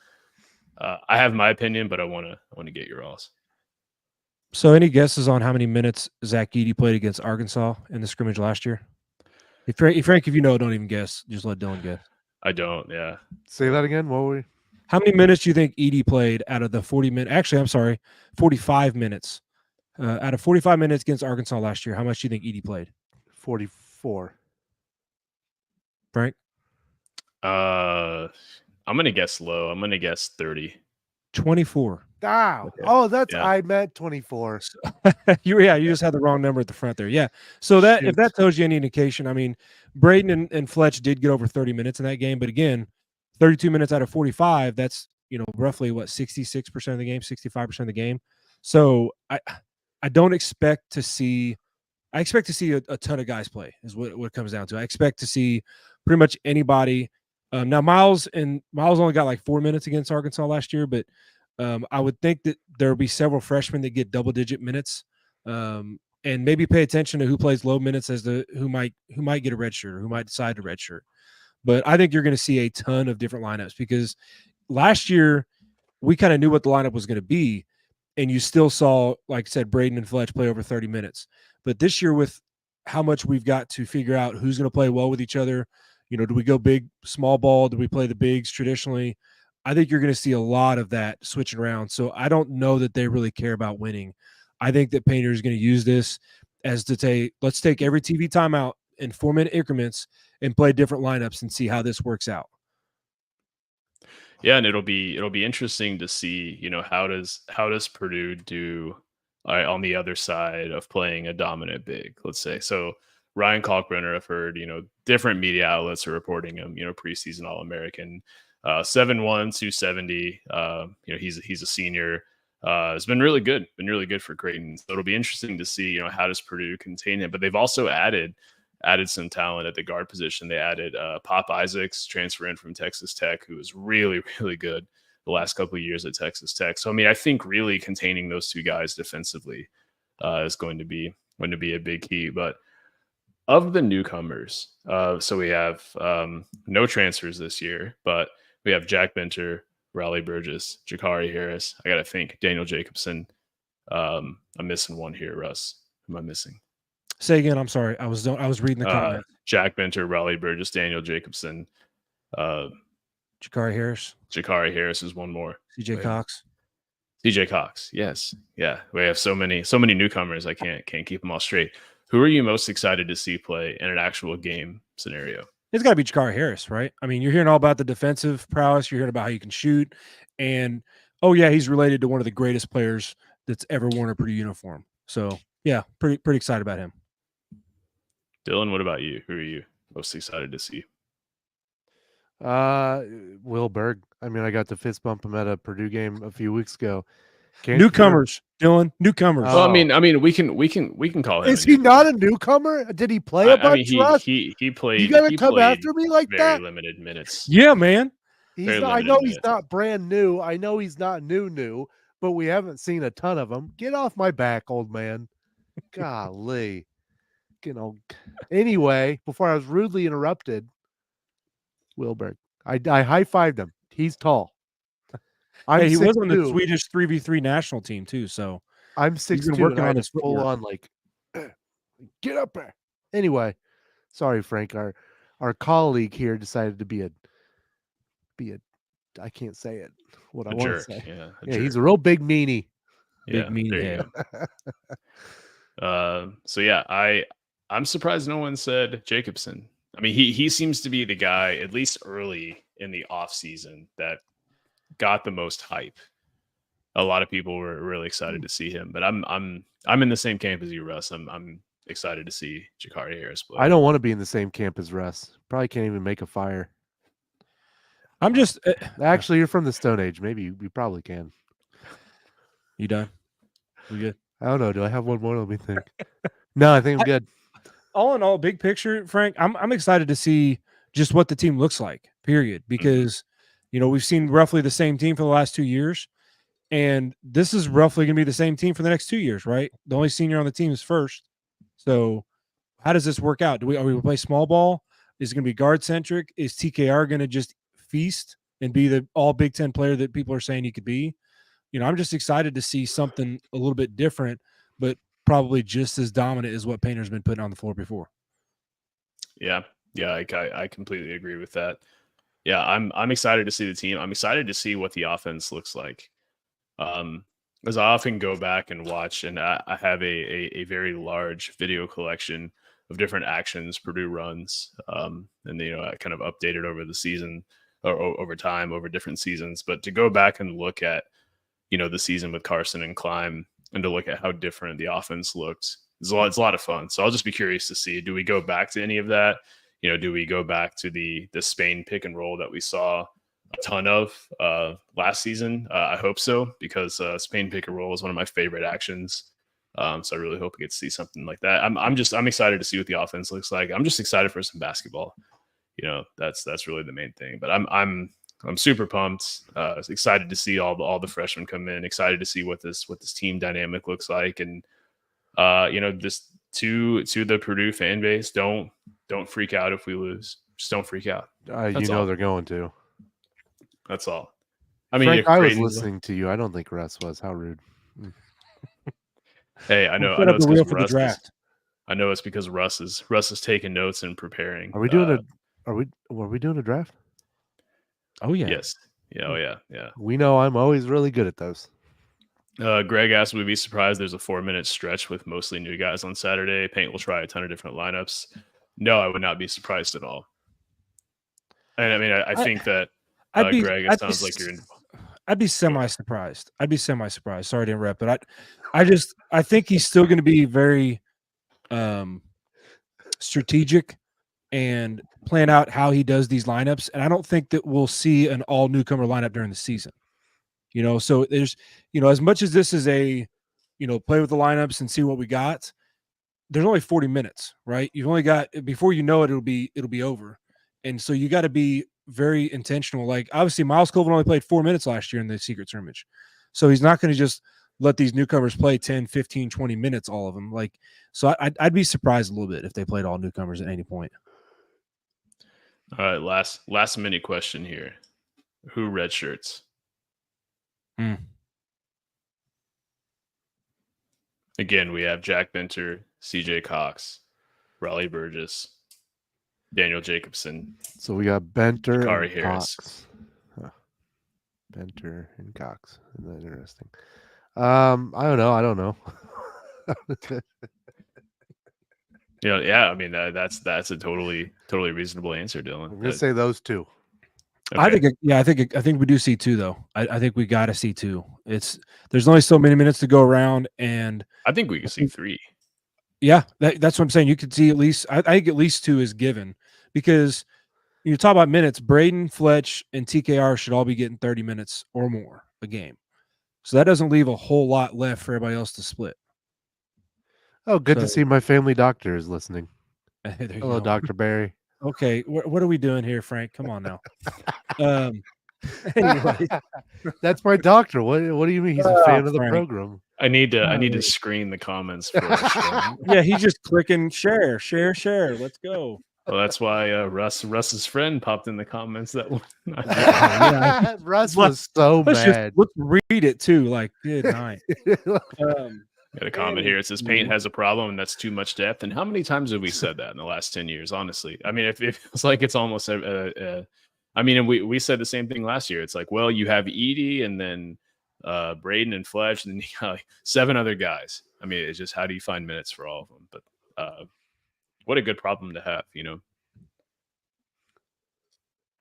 I have my opinion, but I want to get your all's. So, any guesses on how many minutes Zach Edey played against Arkansas in the scrimmage last year? If Frank, if you know, don't even guess. Just let Dylan guess. I don't. Yeah. Say that again. What were we? How many minutes do you think Edey played out of the 40 minutes? Actually, I'm sorry, 45 minutes. Out of 45 minutes against Arkansas last year, how much do you think Edey played? 44. Frank? I'm going to guess low. I'm going to guess 30. 24. Wow. Okay. Oh, I meant 24. You just had the wrong number at the front there. Yeah. So if that tells you any indication, I mean, Braden and Fletch did get over 30 minutes in that game, but again, 32 minutes out of 45, that's, roughly 66% of the game, 65% of the game. So I don't expect to see a ton of guys play is what it comes down to. I expect to see pretty much anybody. Now Miles only got like 4 minutes against Arkansas last year, but I would think that there will be several freshmen that get double-digit minutes, and maybe pay attention to who plays low minutes as to who might get a red shirt or who might decide to red shirt. But I think you're going to see a ton of different lineups because last year we kind of knew what the lineup was going to be, and you still saw, like I said, Braden and Fletch play over 30 minutes. But this year, with how much we've got to figure out who's going to play well with each other, do we go big, small ball? Do we play the bigs traditionally? I think you're going to see a lot of that switching around. So I don't know that they really care about winning. I think that Painter is going to use this as let's take every TV timeout in 4-minute increments and play different lineups and see how this works out. Yeah, and it'll be interesting to see, how does Purdue do on the other side of playing a dominant big, let's say. So Ryan Kalkbrenner, I've heard, different media outlets are reporting him, preseason All-American, 7'1", 270. He's a senior. It's been really good for Creighton. So it'll be interesting to see, how does Purdue contain him. But they've also added some talent at the guard position. They added Pop Isaacs, transfer in from Texas Tech, who was really, really good the last couple of years at Texas Tech. So, I mean, I think really containing those two guys defensively is going to be a big key. But of the newcomers, so we have no transfers this year, but we have Jack Benter, Raleigh Burgess, Jakari Harris. I got to think Daniel Jacobson. I'm missing one here, Russ. Who am I missing? Say again. I'm sorry. I was reading the comment. Jack Benter, Raleigh Burgess, Daniel Jacobson, Jakari Harris. Jakari Harris is one more. CJ Cox. CJ Cox. Yes. Yeah. We have so many newcomers. I can't keep them all straight. Who are you most excited to see play in an actual game scenario? It's got to be Jakari Harris, right? I mean, you're hearing all about the defensive prowess. You're hearing about how you can shoot. And, oh, yeah, he's related to one of the greatest players that's ever worn a Purdue uniform. So yeah, pretty excited about him. Dylan, what about you? Who are you most excited to see? Will Berg. I mean, I got to fist bump him at a Purdue game a few weeks ago. Newcomers, Dylan. Newcomers. Well, I mean, we can call him. Is he not a newcomer? Did he play a bunch? He played. You gotta he come played after me like very that. limited minutes. Yeah, man. He's not, I know he's not brand new. I know he's not new, but we haven't seen a ton of him. Get off my back, old man. Golly. Anyway, before I was rudely interrupted, Wilberg. I high-fived him. He's tall. He was on the Swedish 3v3 national team too, so I'm 6'2", working on his full on like get up there. Anyway, sorry, Frank. Our colleague here decided to be a I can't say it. What I want to say. Yeah, he's a real big meanie. Big meanie. So yeah, I'm surprised no one said Jacobson. I mean, he seems to be the guy, at least early in the off season, that got the most hype. A lot of people were really excited to see him, but I'm in the same camp as you, Russ. I'm excited to see Jakari Harris play. I don't want to be in the same camp as Russ. Probably can't even make a fire. I'm just actually, you're from the Stone Age. Maybe you probably can. You done? We good? I don't know. Do I have one more? Let me think. No, I think I'm good. All in all, big picture, Frank, I'm excited to see just what the team looks like. Period, because we've seen roughly the same team for the last 2 years, and this is roughly going to be the same team for the next 2 years, right? The only senior on the team is first. So, how does this work out? Are we going to play small ball? Is it going to be guard centric? Is TKR going to just feast and be the all Big Ten player that people are saying he could be? I'm just excited to see something a little bit different, but probably just as dominant as what Painter's been putting on the floor before. Yeah, I completely agree with that. Yeah, I'm excited to see the team. I'm excited to see what the offense looks like. As I often go back and watch, and I have a very large video collection of different actions Purdue runs, and I kind of updated over the season or over time, over different seasons. But to go back and look at the season with Carson and Climb, and to look at how different the offense looked, it's a lot of fun. So I'll just be curious to see, do we go back to any of that? Do we go back to the Spain pick and roll that we saw a ton of last season? I hope so, because Spain pick and roll is one of my favorite actions. So I really hope we get to see something like that. I'm excited to see what the offense looks like. I'm just excited for some basketball. That's really the main thing. But I'm super pumped. Excited to see all the freshmen come in. Excited to see what this team dynamic looks like. And this to the Purdue fan base, don't freak out if we lose. Just don't freak out. They're going to. That's all. I mean, Frank, I was listening to you. I don't think Russ was. How rude. Hey, I know it's because Russ draft. I know it's because Russ is taking notes and preparing. Are we doing were we doing a draft? Oh yeah. Yes. Yeah. Oh yeah. We know I'm always really good at those. Greg asked, would we be surprised there's a 4-minute stretch with mostly new guys on Saturday? Paint will try a ton of different lineups. No, I would not be surprised at all. And I mean, I think that Greg, it sounds like you're in. I'd be semi-surprised. Sorry to interrupt, but I think he's still going to be very strategic and plan out how he does these lineups. And I don't think that we'll see an all newcomer lineup during the season. So there's, as much as this is a, play with the lineups and see what we got, there's only 40 minutes, right? You've only got, before you know it, it'll be over. And so you got to be very intentional. Like, obviously Miles Colvin only played 4 minutes last year in the secret scrimmage. So he's not going to just let these newcomers play 10, 15, 20 minutes, all of them. Like, so I'd be surprised a little bit if they played all newcomers at any point. All right. Last mini question here. Who redshirts? Again, we have Jack Benter, CJ Cox, Raleigh Burgess, Daniel Jacobson. So we got Benter Jakari and Harris. Cox. Benter and Cox. Isn't that interesting? I don't know. Yeah. I mean, that's a totally reasonable answer, Dylan. I'm gonna say those two. I think we do see 2 though. I think we got to see 2. There's only so many minutes to go around, and I think we can see 3. yeah, that's what I'm saying. You could see at least. I think at least 2 is given because you talk about minutes. Braden, Fletch, and TKR should all be getting 30 minutes or more a game. So that doesn't leave a whole lot left for everybody else to split. Oh, good to see my family doctor is listening. Hello, go. Dr. Barry. Okay, what are we doing here, Frank? Come on now. Anyway, that's my doctor. What do you mean he's a fan of the program? I need to screen the comments for yeah, he's just clicking share. Let's go. Well, that's why Russ's friend popped in the comments that one. Russ was so mad. Let's read it too. Like, good night. Got a comment here. It says paint has a problem and that's too much depth. And how many times have we said that in the last 10 years? Honestly, I mean, it feels like it's almost. I mean, and we said the same thing last year. It's like, well, you have Edie and then Braden and Fletch, and then you got like 7 other guys. I mean, it's just how do you find minutes for all of them? But what a good problem to have, you know.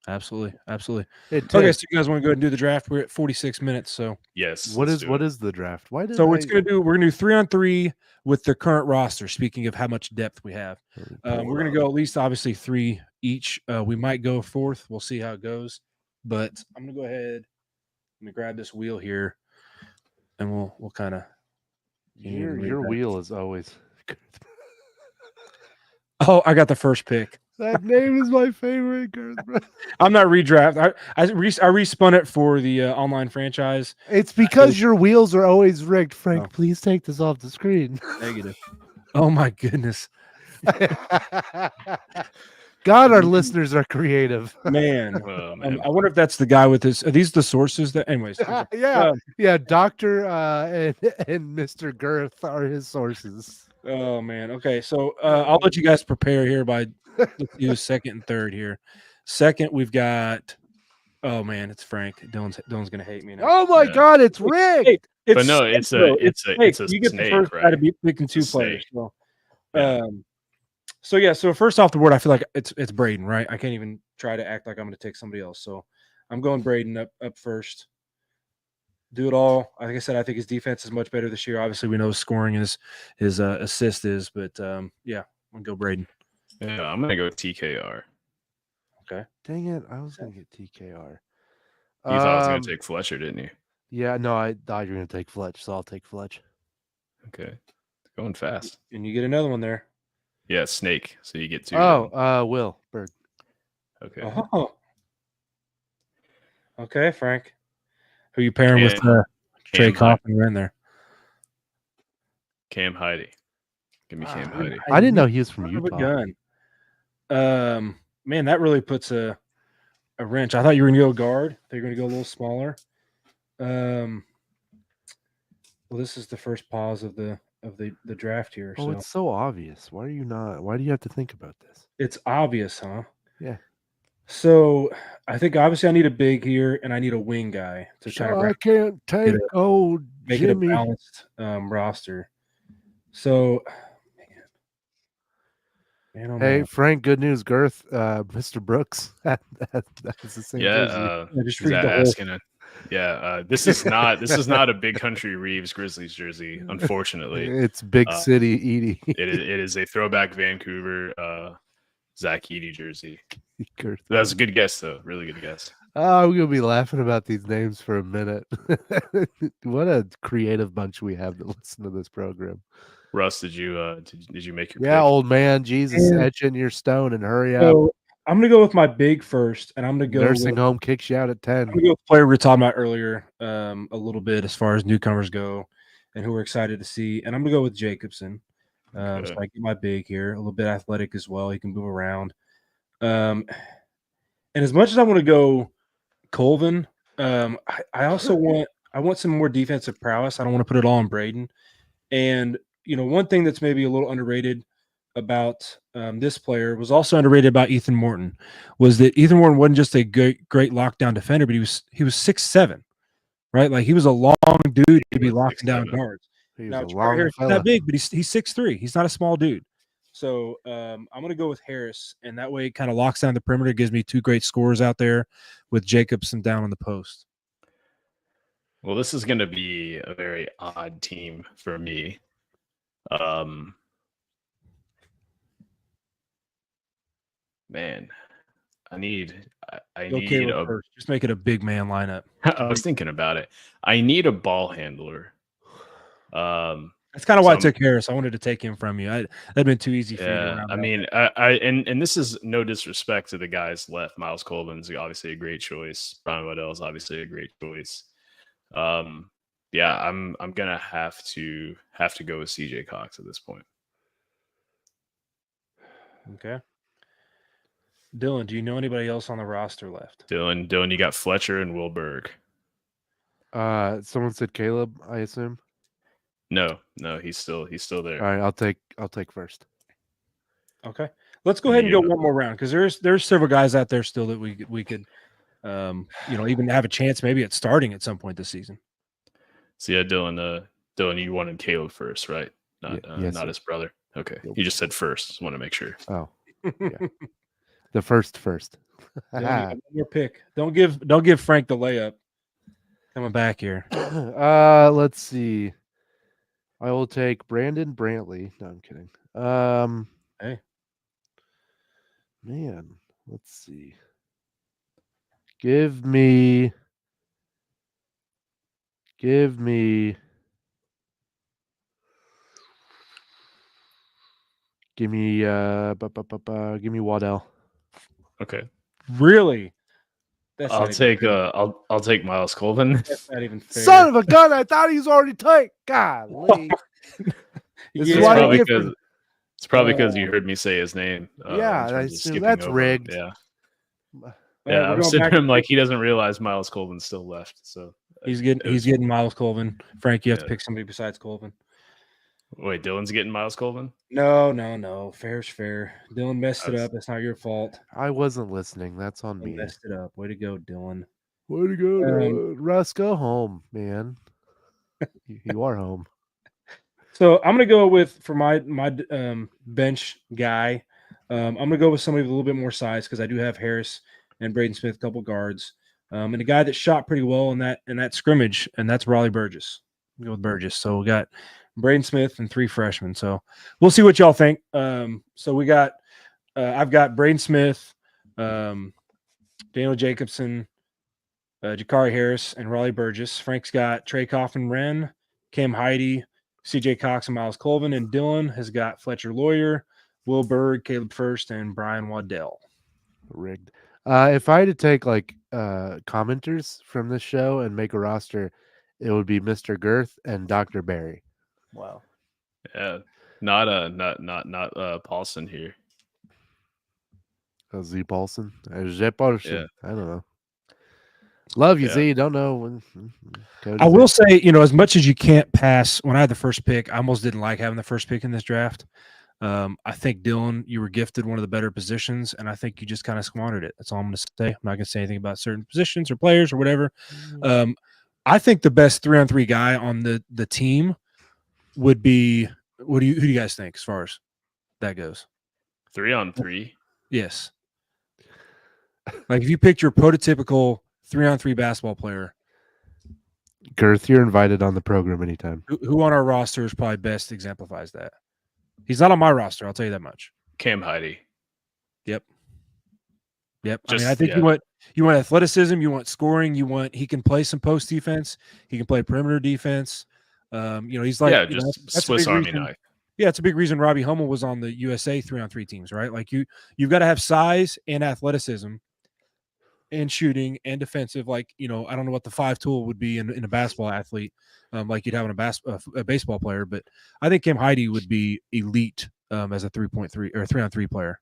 Absolutely. Okay, so you guys want to go ahead and do the draft? We're at 46 minutes, so yes. What is the draft? We're gonna do 3-on-3 with the current roster. Speaking of how much depth we have, we're gonna go at least obviously 3 each. We might go 4th. We'll see how it goes. But I'm gonna go ahead. Let me grab this wheel here, and we'll kind of. Your wheel is always. Oh, I got the first pick. That name is my favorite. I'm not redraft. I respun it for the online franchise. It's because your wheels are always rigged. Frank, please take this off the screen. Negative. Oh my goodness. God, our listeners are creative. Man. I wonder if that's the guy with this. Are these the sources that? Anyways. Yeah. Doctor and Mr. Girth are his sources. Oh man. Okay, so I'll let you guys prepare here by. Let's do 2nd and 3rd here. 2nd, we've got. Oh man, it's Frank. Dylan's gonna hate me now. Oh my God, it's rigged. Hey, but no, it's a you get snake, the first right? guy to be picking 2 players. So first off the board, I feel like it's Braden, right? I can't even try to act like I'm going to take somebody else. So I'm going Braden up first. Do it all. Like I said, I think his defense is much better this year. Obviously, we know his scoring is his assist is, but yeah, I'm gonna go Braden. Yeah, I'm gonna go TKR. Okay. Dang it! I was gonna get TKR. You thought I was gonna take Fletcher, didn't you? Yeah, no, I thought you were gonna take Fletch, so I'll take Fletch. Okay, going fast. And you get another one there. Yeah, snake. So you get 2. Will Bird. Okay. Oh. Okay, Frank. Who you pairing with Trey Coffin in there? Cam Heidi. Give me Cam Heidi. I didn't know he was from Utah. Man, that really puts a wrench. I thought you were going to go guard. I thought you were going to go a little smaller. Well, this is the first pause of the draft here. Oh, it's so obvious. Why do you have to think about this? It's obvious, huh? Yeah. So I think obviously I need a big here and I need a wing guy to kind of. I can't take make Jimmy. It a balanced roster. So, man, oh hey, man. Frank, good news, Girth. Mr. Brooks. That's the same. Just asking it. Yeah, this is not a Big Country Reeves Grizzlies jersey, unfortunately. It's Big City Edie. it is a throwback Vancouver Zach Edey jersey. That was a good guess, though. Really good guess. Oh, we're gonna be laughing about these names for a minute. What a creative bunch we have to listen to this program. Russ, did you make your pick? Old man, Jesus, etch in your stone and hurry up. I'm gonna go with my big first, and I'm gonna go nursing home kicks you out at 10. I'm gonna go with the player we were talking about earlier, a little bit as far as newcomers go, and who we're excited to see. And I'm gonna go with Jacobson. So I get my big here, a little bit athletic as well. He can move around. And as much as I want to go Colvin, I also want some more defensive prowess. I don't want to put it all on Braden. And one thing that's maybe a little underrated about this player was also underrated about Ethan Morton was that Ethan Morton wasn't just a great lockdown defender, but he was 6'7", right? Like he was a long dude to be locking down guards. Now, he's not big, but he's 6'3". He's not a small dude. So I'm going to go with Harris, and that way it kind of locks down the perimeter, gives me 2 great scorers out there with Jacobson down on the post. Well, this is going to be a very odd team for me. Man, I need Okay, a. first. Just make it a big man lineup. I was thinking about it. I need a ball handler. That's kind of why I took Harris. I wanted to take him from you. That'd been too easy for you to round I mean, and this is no disrespect to the guys left. Miles Colvin's obviously a great choice. Brian Waddell's obviously a great choice. Yeah, I'm gonna have to go with CJ Cox at this point. Okay. Dylan, do you know anybody else on the roster left? Dylan, you got Fletcher and Will Berg. Someone said Caleb, I assume. No, he's still there. All right, I'll take first. Okay, let's go ahead and go one more round because there's several guys out there still that we could, even have a chance maybe at starting at some point this season. So yeah, Dylan, you wanted Caleb first, right? Not his brother. Okay, you just said first. Just want to make sure. Oh, yeah. The first. Dylan, your pick. Don't give Frank the layup. Coming back here. Let's see. I will take Brandon Brantley. No, I'm kidding. Hey, man, let's see. Give me. Give me Waddell. Okay. Really? I'll take Miles Colvin. That's not even fair. Son of a gun! I thought he was already taken. Golly. It's probably because you heard me say his name. Yeah, I assume that's rigged. Yeah. Yeah, I'm sitting there like he doesn't realize Miles Colvin's still left. So he's getting Miles Colvin. Frank, you have to pick somebody besides Colvin. Wait, Dylan's getting Miles Colvin? No. Fair's fair. Dylan messed it up. It's not your fault. I wasn't listening. That's on me. Messed it up. Way to go, Dylan. Way to go, Dylan. Russ, go home, man. You are home. So I'm gonna go with for my bench guy. I'm gonna go with somebody with a little bit more size because I do have Harris and Braden Smith, a couple guards, and a guy that shot pretty well in that scrimmage, and that's Raleigh Burgess. Go with Burgess. So we got Braden Smith and 3 freshmen. So we'll see what y'all think. So we got I've got Braden Smith, Daniel Jacobson, Jakari Harris, and Raleigh Burgess. Frank's got Trey Coffin-Wren, Cam Heidi, CJ Cox, and Miles Colvin. And Dylan has got Fletcher Lawyer, Will Berg, Caleb First, and Brian Waddell. Rigged. If I had to take commenters from this show and make a roster, it would be Mr. Girth and Dr. Barry. Wow. Yeah. Not Paulson here. Z Paulson? Z Paulson. Yeah. I don't know. Love you, Z. Don't know when. I will say, as much as you can't pass, when I had the first pick, I almost didn't like having the first pick in this draft. I think, Dylan, you were gifted one of the better positions, and I think you just kind of squandered it. That's all I'm going to say. I'm not going to say anything about certain positions or players or whatever. I think the best 3-on-3 guy on the team would be who do you guys think as far as that goes? 3-on-3? Yes. Like if you picked your prototypical 3-on-3 basketball player. Girth, you're invited on the program anytime. Who on our roster is probably best exemplifies that? He's not on my roster, I'll tell you that much. Cam Heidi. Yep. I think you want athleticism, you want scoring, he can play some post defense, he can play perimeter defense. He's like Swiss Army knife. Yeah, it's a big reason Robbie Hummel was on the USA 3-on-3 teams, right? Like you've got to have size and athleticism and shooting and defensive. Like, I don't know what the 5 tool would be in a basketball athlete, like you'd have in a baseball player, but I think Cam Heidi would be elite as a 3.3 or 3-on-3 player.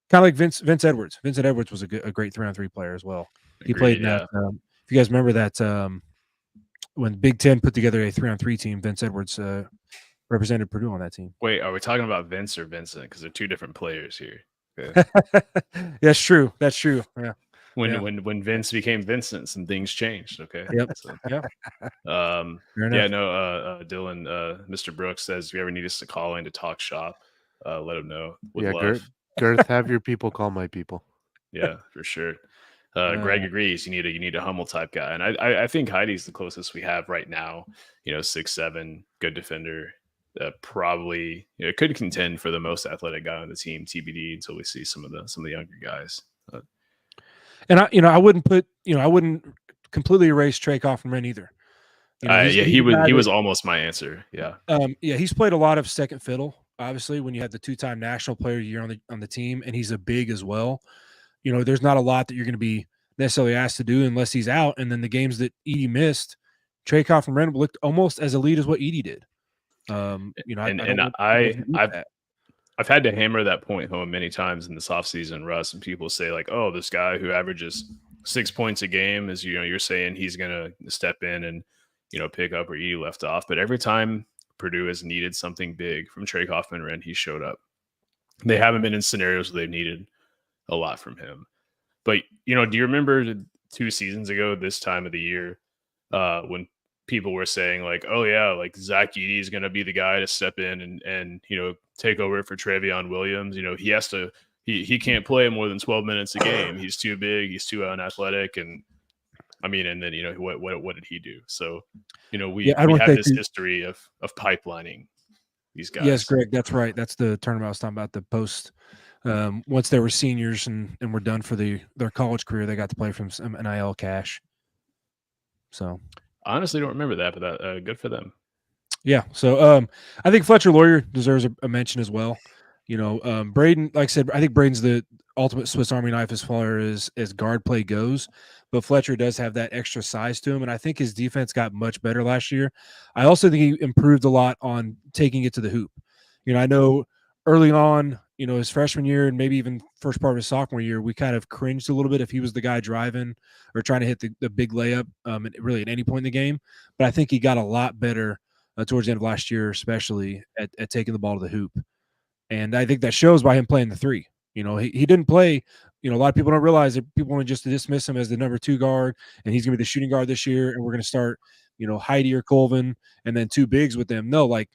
Kind of like Vince Edwards. Vincent Edwards was a great 3-on-3 player as well. He played in that. If you guys remember that when Big Ten put together a 3-on-3 team, Vince Edwards represented Purdue on that team. Wait, are we talking about Vince or Vincent? Because they're 2 different players here. Okay. That's true. Yeah. When Vince became Vincent, some things changed. Okay. Yep. So, yeah. Dylan, Mr. Brooks says, if you ever need us to call in to talk shop, let him know with Yeah, love. Girth, have your people call my people. Yeah, for sure. Greg agrees. You need a Hummel type guy, and I think Heidi's the closest we have right now. 6'7", good defender. Probably could contend for the most athletic guy on the team. TBD until we see some of the younger guys. And I wouldn't completely erase Trey Kaufman either. He was almost my answer. Yeah. He's played a lot of second fiddle. Obviously, when you had the 2-time National Player of the Year on the team, and he's a big as well. There's not a lot that you're going to be necessarily asked to do unless he's out. And then the games that Edey missed, Trey Kaufman looked almost as elite as what Edey did. I've had to hammer that point home many times in this offseason, Russ, and people say like, "Oh, this guy who averages 6 points a game is you're saying he's going to step in and pick up where Edey left off." But every time Purdue has needed something big from Trey Kaufman, he showed up. They haven't been in scenarios where they've needed a lot from him. But do you remember 2 seasons ago this time of the year when people were saying like, "Oh yeah, like Zach Edey is going to be the guy to step in and take over for Travion Williams. He has to he can't play more than 12 minutes a game. He's too big, he's too unathletic." And I mean, and then what did he do? So we have this history of pipelining these guys. Yes, Greg, that's right. That's the tournament I was talking about. The post once they were seniors and were done for their college career, they got to play from some NIL cash. So I honestly don't remember that, but that good for them. Yeah. So I think Fletcher Lawyer deserves a mention as well. Braden, like I said, I think Braden's the ultimate Swiss Army knife as far as guard play goes, but Fletcher does have that extra size to him, and I think his defense got much better last year. I also think he improved a lot on taking it to the hoop. I know early on, his freshman year and maybe even first part of his sophomore year, we kind of cringed a little bit if he was the guy driving or trying to hit the big layup really at any point in the game. But I think he got a lot better towards the end of last year, especially at taking the ball to the hoop. And I think that shows by him playing the 3. He didn't play. A lot of people don't realize that people want to just dismiss him as the number 2 guard, and he's going to be the shooting guard this year, and we're going to start, Heidi or Colvin and then 2 bigs with them. No, like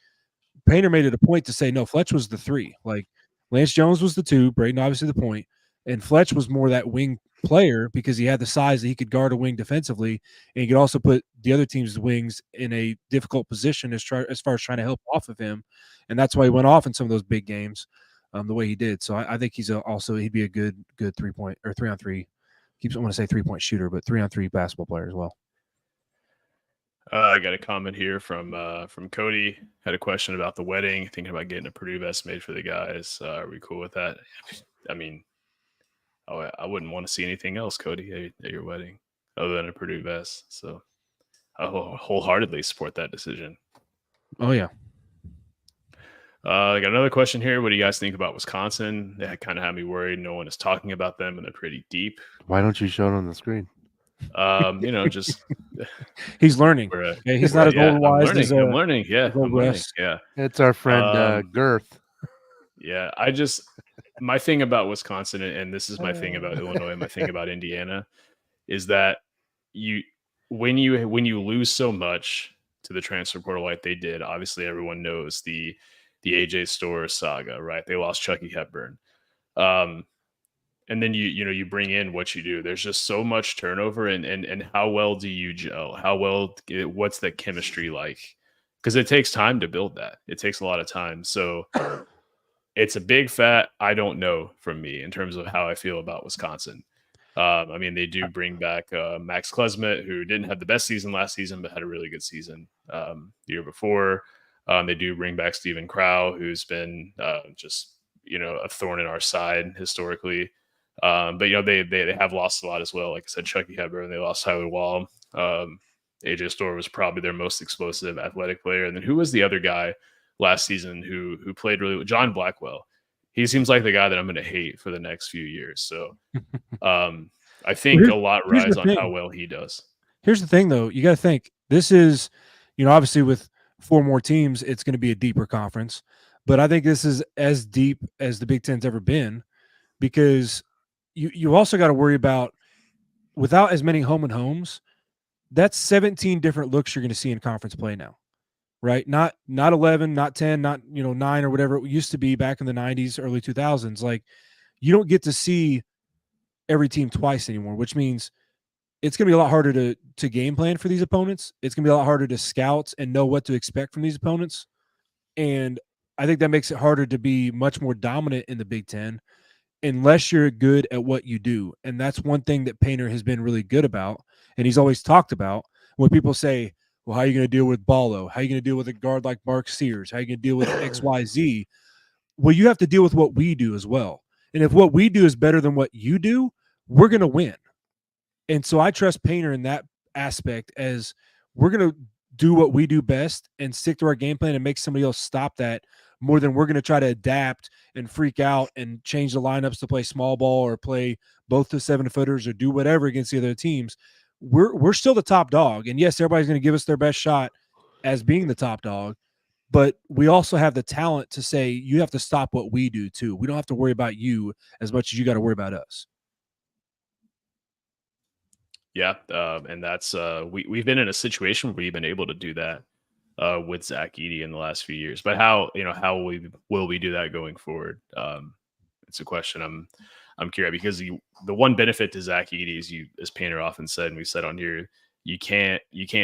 Painter made it a point to say, no, Fletch was the 3. Like Lance Jones was the 2, Braden obviously the point, and Fletch was more that wing player because he had the size that he could guard a wing defensively, and he could also put the other team's wings in a difficult position as far as trying to help off of him, and that's why he went off in some of those big games the way he did. So I think he'd be a good 3-point or 3-on-3. I want to say 3-point shooter, but 3-on-3 basketball player as well. I got a comment here from Cody. Had a question about the wedding, thinking about getting a Purdue vest made for the guys. Are we cool with that? I mean, I wouldn't want to see anything else, Cody, at your wedding other than a Purdue vest. So I wholeheartedly support that decision. Oh, yeah. I got another question here. What do you guys think about Wisconsin? They kind of had me worried. No one is talking about them, and they're pretty deep. Why don't you show it on the screen? Just he's learning. He's not as old wise as I'm learning. Yeah, I'm learning. Yeah, it's our friend Girth. Yeah, my thing about Wisconsin, and this is my thing about Illinois, my thing about Indiana, is that when you lose so much to the transfer portal like they did, obviously everyone knows the AJ Storr saga, right? They lost Chucky Hepburn. And then you bring in what you do. There's just so much turnover, and how well do you gel? What's the chemistry like? Because it takes time to build that. It takes a lot of time. So it's a big fat I don't know from me in terms of how I feel about Wisconsin. I mean, they do bring back Max Klesmet, who didn't have the best season last season, but had a really good season the year before. They do bring back Stephen Crow, who's been just a thorn in our side historically. But they have lost a lot as well. Like I said, Chucky Hepburn, they lost Tyler Wall. AJ Storr was probably their most explosive athletic player. And then who was the other guy last season who played really well? John Blackwell. He seems like the guy that I'm going to hate for the next few years. So I think a lot rides on how well he does. Here's the thing, though. You got to think this is, obviously with 4 more teams, it's going to be a deeper conference. But I think this is as deep as the Big Ten's ever been, because you also got to worry about, without as many home and homes, that's 17 different looks you're going to see in conference play now. right? Not 11, not 10, not 9 or whatever it used to be back in the 90s, early 2000s. Like, you don't get to see every team twice anymore, which means it's going to be a lot harder to game plan for these opponents. It's going to be a lot harder to scout and know what to expect from these opponents. And I think that makes it harder to be much more dominant in the Big Ten unless you're good at what you do. And that's one thing that Painter has been really good about. And he's always talked about when people say, well, how are you going to deal with Ballo? How are you going to deal with a guard like Mark Sears? How are you going to deal with XYZ? Well, you have to deal with what we do as well. And if what we do is better than what you do, we're going to win. And so I trust Painter in that aspect, as we're going to do what we do best and stick to our game plan and make somebody else stop that, more than we're going to try to adapt and freak out and change the lineups to play small ball or play both the 7-footers or do whatever against the other teams. We're still the top dog. And yes, everybody's going to give us their best shot as being the top dog, but we also have the talent to say, you have to stop what we do too. We don't have to worry about you as much as you got to worry about us. Yeah, and that's we've been in a situation where we've been able to do that with Zach Edey in the last few years. But how will we do that going forward? It's a question I'm curious, because the one benefit to Zach Edey is, as Painter often said, and we said on here, you can't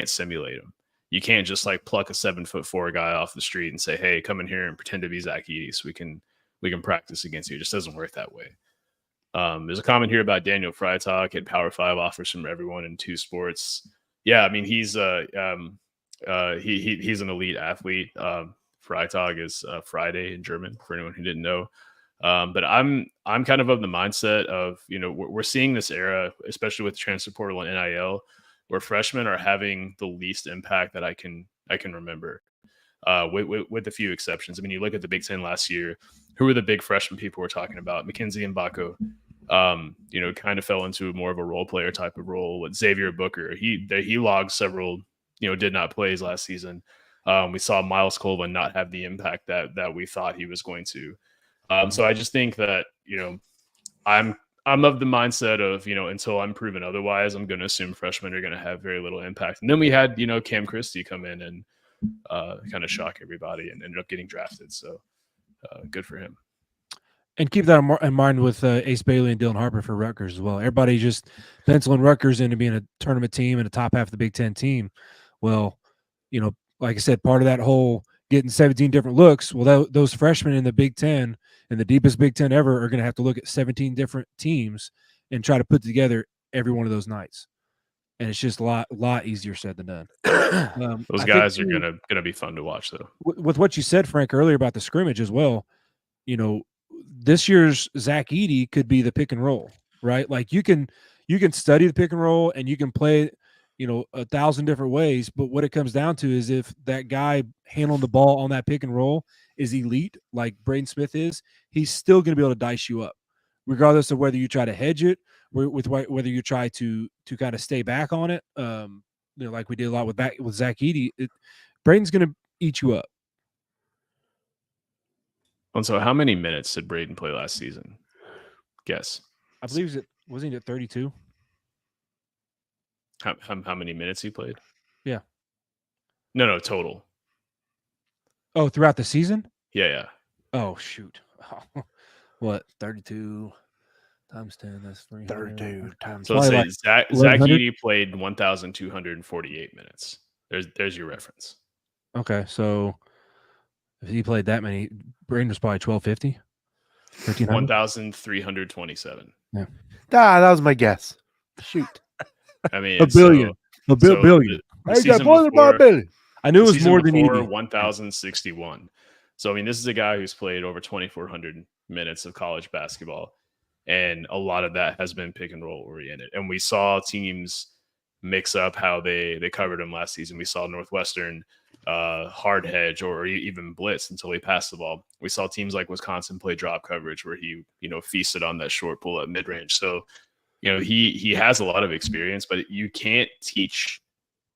simulate him. You can't just like pluck a 7'4" guy off the street and say, hey, come in here and pretend to be Zach Edey so we can practice against you. It just doesn't work that way. There's a comment here about Daniel Freitag at Power 5 offers from everyone in 2 sports. Yeah, I mean, he's an elite athlete. Freitag is Friday in German, for anyone who didn't know. But I'm kind of the mindset of, we're seeing this era, especially with transfer portal and NIL, where freshmen are having the least impact that I can remember, with a few exceptions. I mean, you look at the Big Ten last year, who were the big freshman people we're talking about? Mackenzie Mbako, kind of fell into more of a role player type of role. With Xavier Booker, he logged several, did not play his last season. We saw Miles Colvin not have the impact that we thought he was going to. So I just think that, I'm of the mindset of, until I'm proven otherwise, I'm going to assume freshmen are going to have very little impact. And then we had, Cam Christie come in and kind of shock everybody and ended up getting drafted. So good for him. And keep that in mind with Ace Bailey and Dylan Harper for Rutgers as well. Everybody just penciling Rutgers into being a tournament team and a top half of the Big Ten team. Well, like I said, part of that whole getting 17 different looks, well, those freshmen in the Big Ten, and the deepest Big Ten ever, are going to have to look at 17 different teams and try to put together every one of those nights. And it's just a lot easier said than done. Those guys are gonna be fun to watch, though. With what you said, Frank, earlier about the scrimmage as well, this year's Zach Edey could be the pick and roll, right? Like you can study the pick and roll and you can play, 1,000 different ways. But what it comes down to is, if that guy handling the ball on that pick and roll is elite, like Braden Smith is, he's still going to be able to dice you up, regardless of whether you try to hedge it, with whether you try to kind of stay back on it. Like we did a lot with Zach Edey, Braden's going to eat you up. And so, how many minutes did Braden play last season? Guess. I believe wasn't he at 32? How many minutes he played? Yeah. No, total. Oh, throughout the season? Yeah. Oh, shoot. What, 32 times 10? That's 300. 32 times. So let's say Zach Edey played 1,248 minutes. There's your reference. Okay, so if he played that many, Braden was probably 1,250. 1,327. Yeah. That was my guess. Shoot. I mean, a billion. Billion. I got more than $1 billion. I knew it was more than Edey. 1,061. So, I mean, this is a guy who's played over 2,400 minutes of college basketball, and a lot of that has been pick and roll oriented. And we saw teams mix up how they covered him last season. We saw Northwestern hard hedge or even blitz until he passed the ball. We saw teams like Wisconsin play drop coverage, where he feasted on that short pull up mid range. So he has a lot of experience, but you can't teach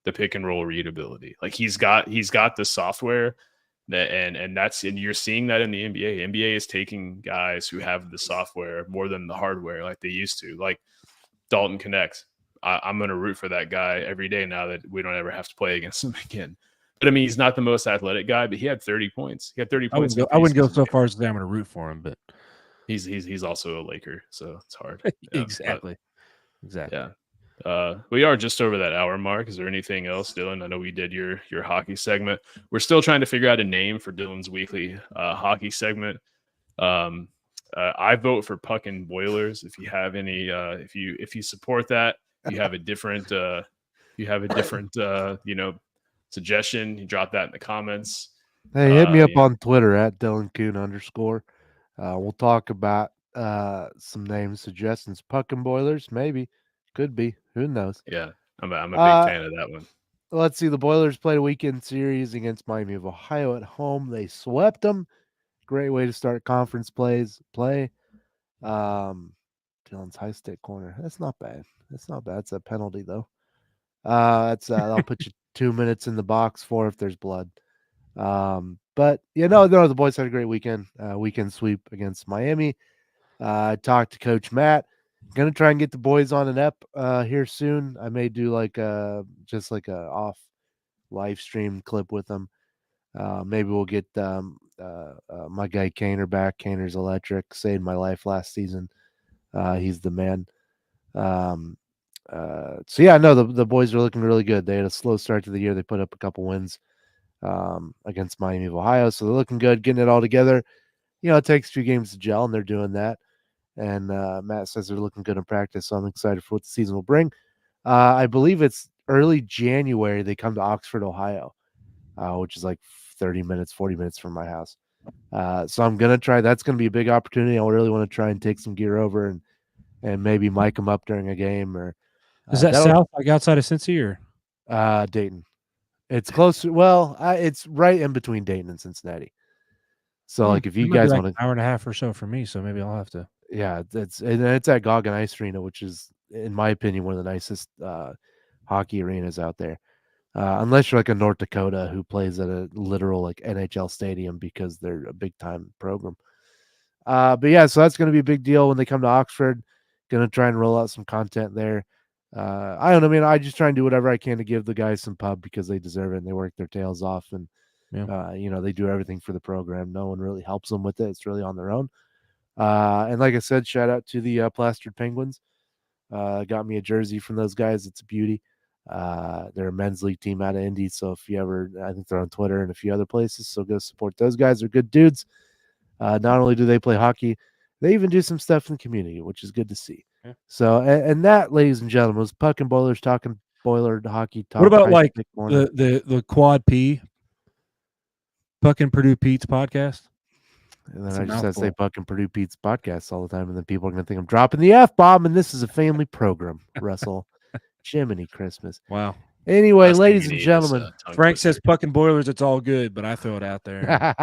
the pick and roll readability. Like he's got the software and you're seeing that in the NBA. NBA is taking guys who have the software more than the hardware like they used to. Like Dalton Connect. I'm going to root for that guy every day now that we don't ever have to play against him again. But I mean, he's not the most athletic guy, but he had 30 points. He had 30 points. I wouldn't go so far as to say I'm going to root for him, but he's also a Laker, so it's hard. Yeah, exactly. Yeah. We are just over that hour mark. Is there anything else, Dylan? I know we did your hockey segment. We're still trying to figure out a name for Dylan's weekly hockey segment. I vote for Puck and Boilers. If you have any, if you support that, you have a different, suggestion. You drop that in the comments. Hey, hit me up on Twitter at Dylan Kuhn _. We'll talk about some name suggestions. Puck and Boilers, maybe, could be. Who knows? Yeah, I'm a big fan of that one. Let's see. The Boilers played a weekend series against Miami of Ohio at home. They swept them. Great way to start conference play. Dylan's high stick corner. That's not bad. It's a penalty though. I'll put you 2 minutes in the box for if there's blood. But the boys had a great weekend. Weekend sweep against Miami. I talked to Coach Matt. Gonna try and get the boys on an ep here soon. I may do just like a off live stream clip with them. Maybe we'll get my guy Kaner back. Kaner's electric. Saved my life last season. He's the man. So yeah, no, the boys are looking really good. They had a slow start to the year. They put up a couple wins against Miami of Ohio, so they're looking good, getting it all together. It takes 2 games to gel, and they're doing that. And Matt says they're looking good in practice, so I'm excited for what the season will bring. I believe it's early January. They come to Oxford, Ohio, which is like 40 minutes from my house. So I'm gonna try. That's gonna be a big opportunity. I really want to try and take some gear over and maybe mic them up during a game. Or is that south, like outside of Cincy, or Dayton? It's close. Well, it's right in between Dayton and Cincinnati. So like if you guys want an hour and a half or so for me, so maybe I'll have to. Yeah, it's at Goggin Ice Arena, which is, in my opinion, one of the nicest hockey arenas out there. Unless you're like a North Dakota who plays at a literal like NHL stadium because they're a big time program. But yeah, so that's going to be a big deal when they come to Oxford. Going to try and roll out some content there. I don't know, man. I just try and do whatever I can to give the guys some pub because they deserve it and they work their tails off and they do everything for the program. No one really helps them with it. It's really on their own. And like I said, shout out to the Plastered Penguins. Got me a jersey from those guys. It's a beauty. They're a men's league team out of Indy. So if you ever, I think they're on Twitter and a few other places. So go support those guys. They're good dudes. Not only do they play hockey, they even do some stuff in the community, which is good to see. Yeah. So, and that, ladies and gentlemen, was Puck and Boilers talking Boiler hockey talk. What about like the Quad P, Puck and Purdue Pete's podcast? And then I just have to say Puck and Purdue Pete's podcast all the time, and then people are going to think I'm dropping the F-bomb, and this is a family program, Russell. Jiminy Christmas. Wow. Anyway, ladies and gentlemen. Frank says Puck and Boilers, it's all good, but I throw it out there.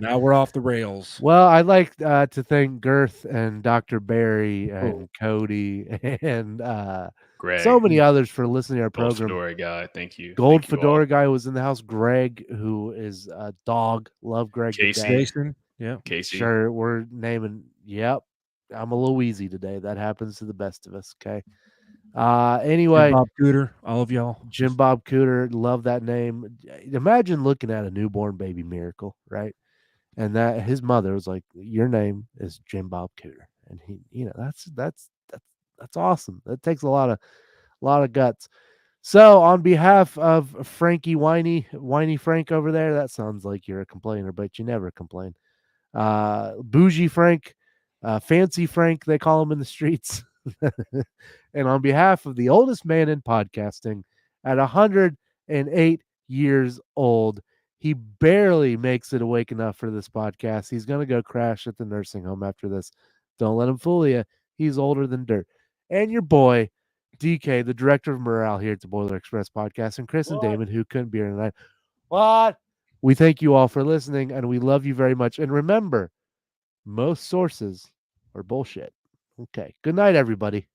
Now we're off the rails. Well, I'd like to thank Girth and Dr. Barry and Cody and Greg, so many others for listening to our Gold program. Fedora guy, thank you. Gold Fedora guy was in the house. Greg, who is a dog. Love Greg. Jason. Yeah. Casey. Sure, we're naming. Yep. I'm a little wheezy today. That happens to the best of us. Okay. Anyway, Jim Bob Cooter, all of y'all. Jim Bob Cooter, love that name. Imagine looking at a newborn baby miracle, right? And that his mother was like, "Your name is Jim Bob Cooter," and he, that's awesome. That takes a lot of guts. So, on behalf of Frankie Whiny Frank over there, that sounds like you're a complainer, but you never complain. Bougie Frank, Fancy Frank, they call him in the streets. And on behalf of the oldest man in podcasting, at 108 years old, he barely makes it awake enough for this podcast. He's going to go crash at the nursing home after this. Don't let him fool you. He's older than dirt. And your boy, DK, the director of morale here at the Boiler Express podcast, and Chris and Damon, who couldn't be here tonight. What? We thank you all for listening, and we love you very much. And remember, most sources are bullshit. Okay. Good night, everybody.